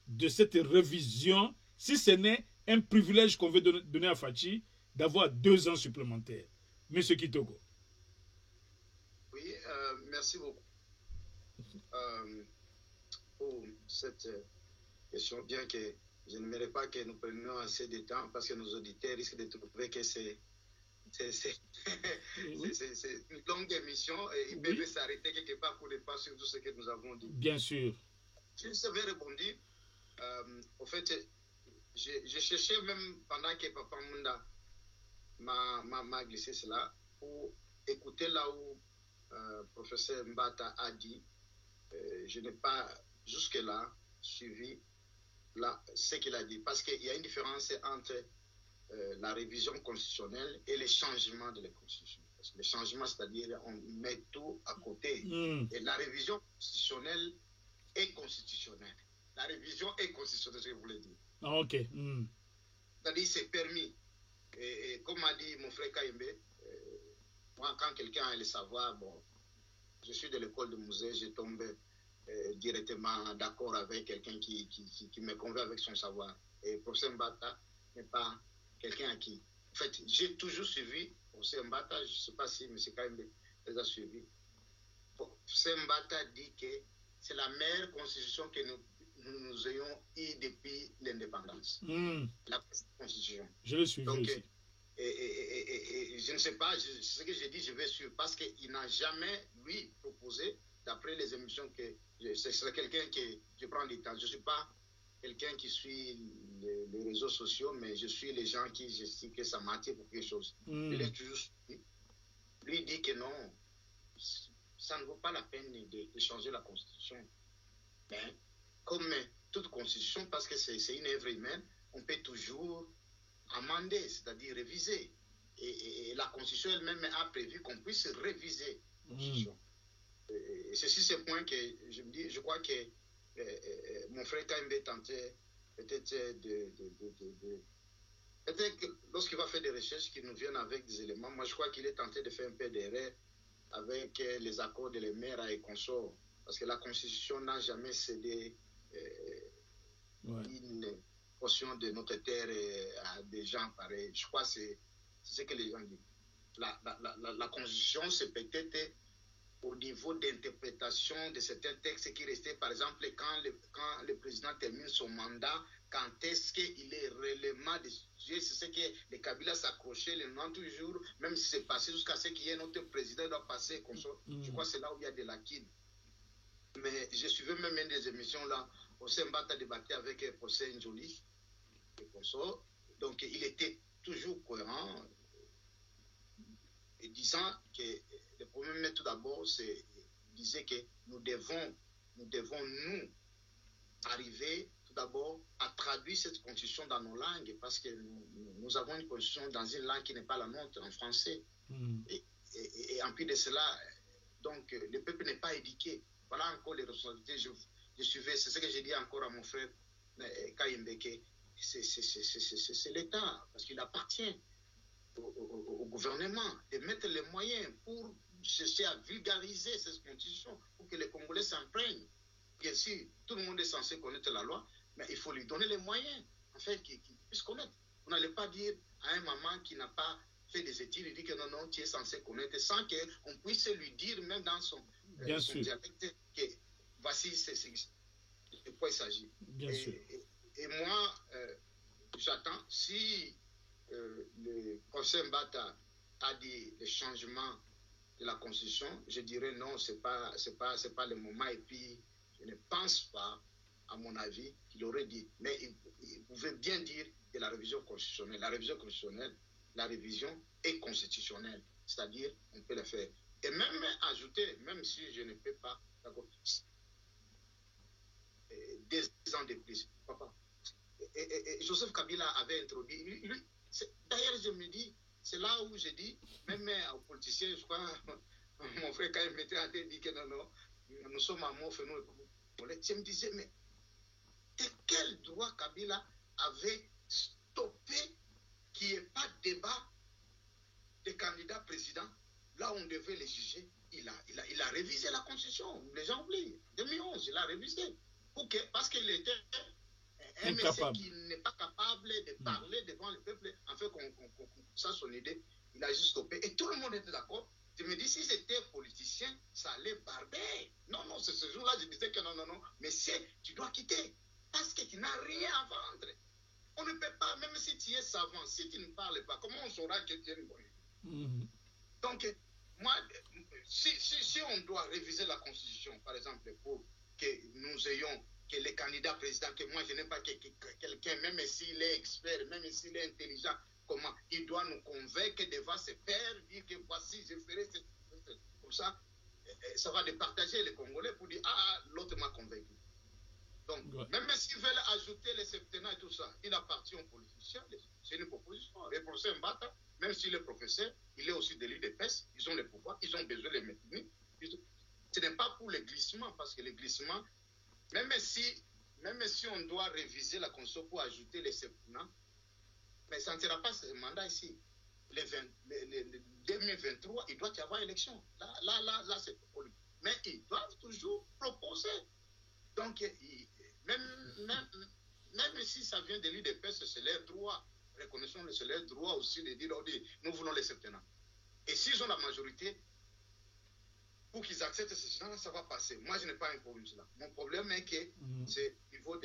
de cette révision, si ce n'est un privilège qu'on veut donner à Fathi d'avoir 2 ans supplémentaires. Monsieur Kitoko. Oui, merci beaucoup pour cette question, bien que je n'aimerais pas que nous prenions assez de temps parce que nos auditeurs risquent de trouver que c'est une longue émission et ils peuvent s'arrêter quelque part pour ne pas suivre tout ce que nous avons dit. Bien sûr. Je savais rebondir. Au fait, je cherchais même pendant que Papa Munda m'a glissé cela pour écouter là où professeur Mbata a dit. Je n'ai pas jusque-là suivi ce qu'il a dit parce qu'il y a une différence entre la révision constitutionnelle et les changements de la constitution. Parce que les changements, c'est-à-dire on met tout à côté. Et la révision constitutionnelle est constitutionnelle. La révision est constitutionnelle, ce que je voulais dire. Ah, ok. C'est-à-dire c'est permis. Et comme a dit mon frère Kaimbe, moi, quand quelqu'un a le savoir, bon, je suis de l'école de musée, je tombe directement d'accord avec quelqu'un qui me convainc avec son savoir. Et professeur Mbata n'est pas quelqu'un à qui... En fait, j'ai toujours suivi professeur Mbata, je ne sais pas si M. Kaimbe les a suivis. Professeur Mbata dit que c'est la meilleure constitution que nous ayons eue depuis l'indépendance. La constitution. Je le suis aussi. Et je ne sais pas, ce que j'ai dit, je vais suivre, parce qu'il n'a jamais, lui, proposé, d'après les émissions que... C'est quelqu'un que je prends du temps. Je ne suis pas quelqu'un qui suit les réseaux sociaux, mais je suis les gens qui j'estime que ça m'attire pour quelque chose. Il est toujours suivi. Lui dit que non, ça ne vaut pas la peine de changer la Constitution. Mais comme toute constitution, parce que c'est une œuvre humaine, on peut toujours amender, c'est-à-dire réviser. Et la constitution elle-même a prévu qu'on puisse réviser la constitution. Et c'est sur ce point que je me dis, je crois que mon frère KMB tentait peut-être peut-être que lorsqu'il va faire des recherches qui nous viennent avec des éléments, moi je crois qu'il est tenté de faire un peu d'erreur avec les accords de les maires et consorts, parce que la Constitution n'a jamais cédé une portion de notre terre à des gens pareils. Je crois que c'est ce que les gens disent. La Constitution, c'est peut-être au niveau d'interprétation de certains textes qui restaient, par exemple, quand le président termine son mandat, quand est-ce qu'il est réellement décidé, c'est ce que les Kabila s'accrochaient le 90 jours, même si c'est passé jusqu'à ce qu'il y ait notre président doit passer comme ça. Je crois que c'est là où il y a des lacunes. Mais je suivais même une des émissions là, Procès Mbata débattait avec Procès Njoli, et comme ça. Donc il était toujours cohérent, et disant que le premier tout d'abord, c'est disait que nous devons arriver tout d'abord à traduire cette constitution dans nos langues, parce que nous avons une constitution dans une langue qui n'est pas la nôtre, en français. Et en plus de cela, donc le peuple n'est pas éduqué. Voilà encore les responsabilités. Je suivais, c'est ce que j'ai dit encore à mon frère Kayembeke, c'est l'État, parce qu'il appartient au gouvernement de mettre les moyens pour chercher à vulgariser cette constitution, pour que les Congolais s'imprègnent. Bien sûr, tout le monde est censé connaître la loi, mais il faut lui donner les moyens, en fait, qu'il puisse connaître. Vous n'allez pas dire à un maman qui n'a pas fait des études, il dit que non, tu es censé connaître, sans qu'on puisse lui dire, même dans son dialecte, que voici de quoi il s'agit. Et moi, j'attends, si le Conseil Mbata a dit le changement de la Constitution, je dirais non, c'est pas le moment. Et puis, je ne pense pas, à mon avis, qu'il aurait dit. Mais il pouvait bien dire de la révision constitutionnelle. La révision constitutionnelle, la révision est constitutionnelle. C'est-à-dire, on peut le faire. Et même ajouter, même si je ne peux pas, d'accord, 2 ans de plus. Papa. Et Joseph Kabila avait introduit. Lui, d'ailleurs, je me dis, c'est là où je dis, même aux politiciens, je crois, mon frère, quand il m'était en tête, dit que non, nous sommes à mort, je me disais, mais de quel droit Kabila avait stoppé qu'il n'y ait pas de débat des candidats présidents, là où on devait les juger? Il a révisé la Constitution, les gens oublient. 2011, il a révisé. Parce qu'il était un monsieur qui n'est pas capable de parler devant le peuple, en fait, qu'on sache son idée, il a juste stoppé. Et tout le monde était d'accord. Je me dis, si c'était politicien, ça allait barber. Non, c'est ce jour-là, je disais que non, mais tu dois quitter. Parce que tu n'as rien à vendre. On ne peut pas, même si tu es savant, si tu ne parles pas, comment on saura que tu es une bonne? Donc, moi, si on doit réviser la Constitution, par exemple, pour que nous ayons que les candidats présidents, que moi je n'aime pas que quelqu'un, même s'il est expert, même s'il est intelligent, comment il doit nous convaincre devant ses pairs, dire que voici, je ferai comme ça, ça va départager les Congolais pour dire, l'autre m'a convaincu. Donc, même s'ils veulent ajouter les septennats et tout ça, il appartient aux politiciens, c'est une proposition. Le professeur Mbata, même s'il est professeur, il est aussi de l'UDPS, ils ont le pouvoir, ils ont besoin de les maintenir. Ce n'est pas pour les glissements, parce que les glissements, même si on doit réviser la Constitution pour ajouter les septennats, mais ça ne sera pas ce mandat ici. Les 2023, il doit y avoir élection. Là c'est politique. Mais ils doivent toujours proposer. Donc, même si ça vient de l'UDPS, c'est leur droit. Reconnaissons, c'est leur droit aussi de dire, nous voulons les septennats. Et s'ils ont la majorité, pour qu'ils acceptent ce changement, ça va passer. Moi, je n'ai pas un problème cela. Mon problème est que c'est au niveau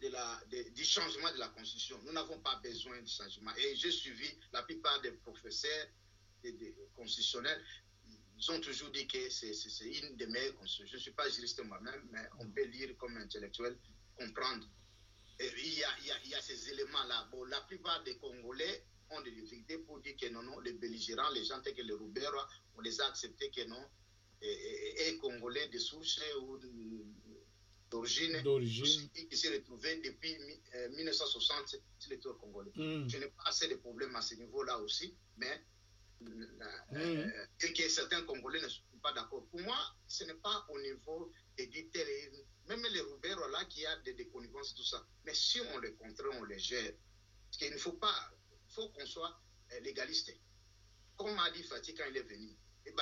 du changement de la Constitution. Nous n'avons pas besoin de changement. Et j'ai suivi la plupart des professeurs constitutionnels. Ils ont toujours dit que c'est une des meilleures constitutions. Je ne suis pas juriste moi-même, mais on peut lire comme intellectuel, comprendre. Et il y a ces éléments-là. Bon, la plupart des Congolais ont des difficultés pour dire que non, les belligérants, les gens tels que les Roubera, on les a acceptés que non, et Congolais de souche ou d'origine qui s'est retrouvé depuis 1960 sur le territoire congolais. Je n'ai pas assez de problèmes à ce niveau-là aussi, mais et que certains Congolais ne sont pas d'accord. Pour moi, ce n'est pas au niveau des dictateurs, même les Roubero là qui a des connivences, tout ça. Mais si on les contrôle, on les gère. Parce qu'il ne faut pas, il faut qu'on soit légaliste. Comme a dit Fatih quand il est venu, les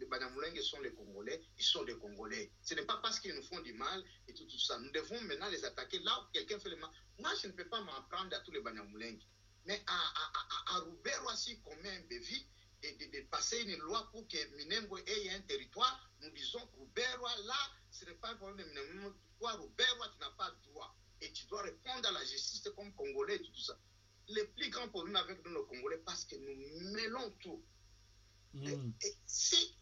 Banyamulenge sont les Congolais, ils sont des Congolais. Ce n'est pas parce qu'ils nous font du mal et tout ça. Nous devons maintenant les attaquer là où quelqu'un fait le mal. Moi, je ne peux pas m'en prendre à tous les Banyamulenge. Mais à Roubero aussi, comme un bévi, de passer une loi pour que Minembwe ait un territoire, nous disons Roubero, là, ce n'est pas un problème de Minembwe. Toi, Roubero, tu n'as pas de droit. Et tu dois répondre à la justice comme Congolais et tout ça. Le plus grand problème avec nous, les Congolais, parce que nous mêlons tout. Si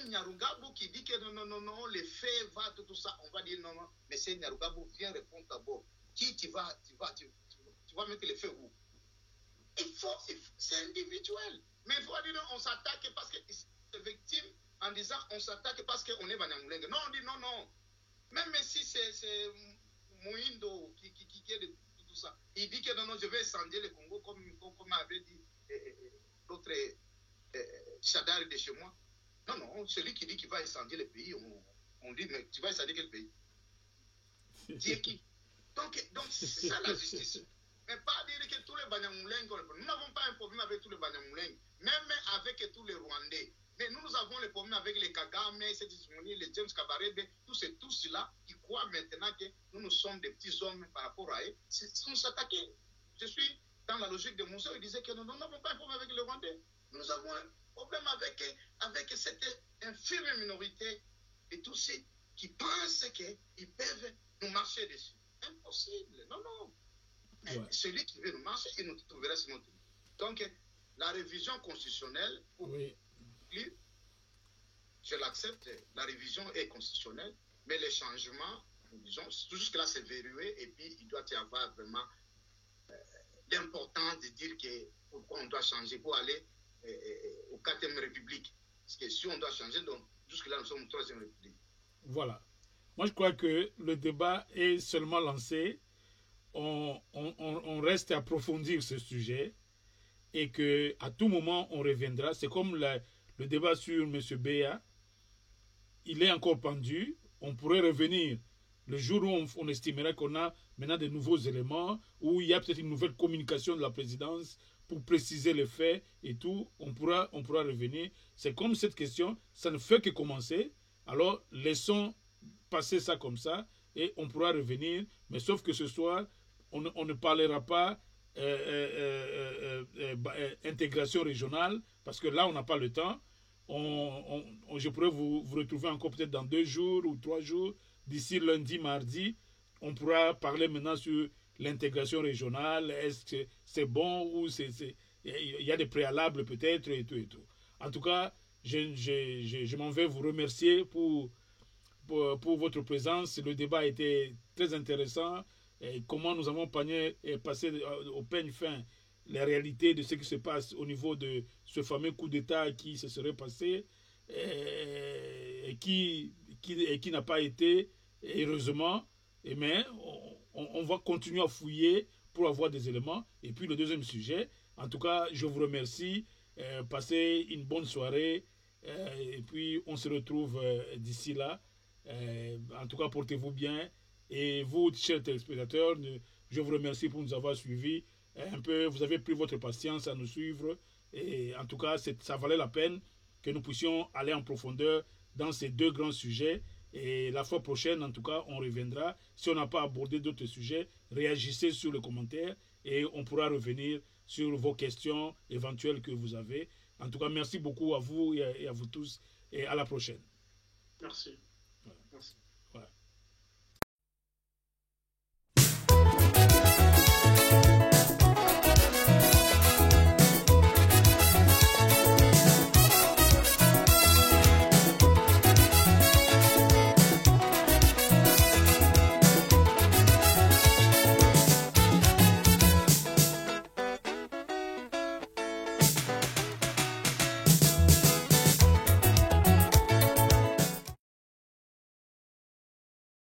Nyarugabo qui dit que non, les faits va tout ça, on va dire non, mais c'est Nyarugabo, viens répondre d'abord. Qui tu vas mettre les faits où? C'est individuel. Mais il faut dire non, on s'attaque parce que c'est victime en disant on s'attaque parce qu'on est Banyamulenge. Non, on dit non. Même si c'est Moindo qui est de tout ça, il dit que non, je vais incendier le Congo comme avait dit l'autre Chadar de chez moi. Non, celui qui dit qu'il va incendier le pays, on dit mais tu vas incendier quel pays? Qui est qui? Donc c'est ça la justice. Mais pas dire que tous les Banyamulenge, nous n'avons pas un problème avec tous les Banyamulenge, même avec tous les Rwandais. Mais nous avons le problème avec les Kagame, les James Kabarebe, tous ceux-là qui croient maintenant que nous sommes des petits hommes par rapport à eux. Si nous s'attaquer, je suis dans la logique de Moussa, il disait que nous n'avons pas un problème avec les Rwandais. Nous avons un problème avec cette infime minorité et tous ceux qui pensent qu'ils peuvent nous marcher dessus. Impossible, non. Ouais. Celui qui veut nous marcher, il nous trouvera sur notre vie. Donc, la révision constitutionnelle, je l'accepte, la révision est constitutionnelle, mais les changements, disons, jusque-là c'est verrouillé, et puis il doit y avoir vraiment l'importance de dire que pourquoi on doit changer pour aller au 4e République. Parce que si on doit changer, donc jusque-là nous sommes au 3e République. Voilà. Moi je crois que le débat est seulement lancé. On reste à approfondir ce sujet et qu'à tout moment on reviendra. C'est comme le débat sur M. Béa. Il est encore pendu. On pourrait revenir le jour où on estimera qu'on a maintenant de nouveaux éléments, où il y a peut-être une nouvelle communication de la présidence pour préciser les faits et tout. On pourra revenir. C'est comme cette question, ça ne fait que commencer. Alors laissons passer ça comme ça et on pourra revenir. Mais sauf que ce soir, on ne parlera pas intégration régionale, parce que là, on n'a pas le temps. Je pourrais vous retrouver encore peut-être dans 2 jours ou 3 jours. D'ici lundi, mardi, on pourra parler maintenant sur l'intégration régionale. Est-ce que c'est bon ou il y a des préalables peut-être et tout. En tout cas, je m'en vais vous remercier pour votre présence. Le débat a été très intéressant. Et comment nous avons passé au peigne fin la réalité de ce qui se passe au niveau de ce fameux coup d'État qui se serait passé et qui n'a pas été, heureusement. Mais on va continuer à fouiller pour avoir des éléments. Et puis le deuxième sujet, en tout cas, je vous remercie. Passez une bonne soirée. Et puis on se retrouve d'ici là. En tout cas, portez-vous bien. Et vous, chers téléspectateurs, je vous remercie pour nous avoir suivis. Vous avez pris votre patience à nous suivre. Et en tout cas, ça valait la peine que nous puissions aller en profondeur dans ces 2 grands sujets. Et la fois prochaine, en tout cas, on reviendra. Si on n'a pas abordé d'autres sujets, réagissez sur les commentaires et on pourra revenir sur vos questions éventuelles que vous avez. En tout cas, merci beaucoup à vous et à vous tous. Et à la prochaine. Merci. Voilà. Merci.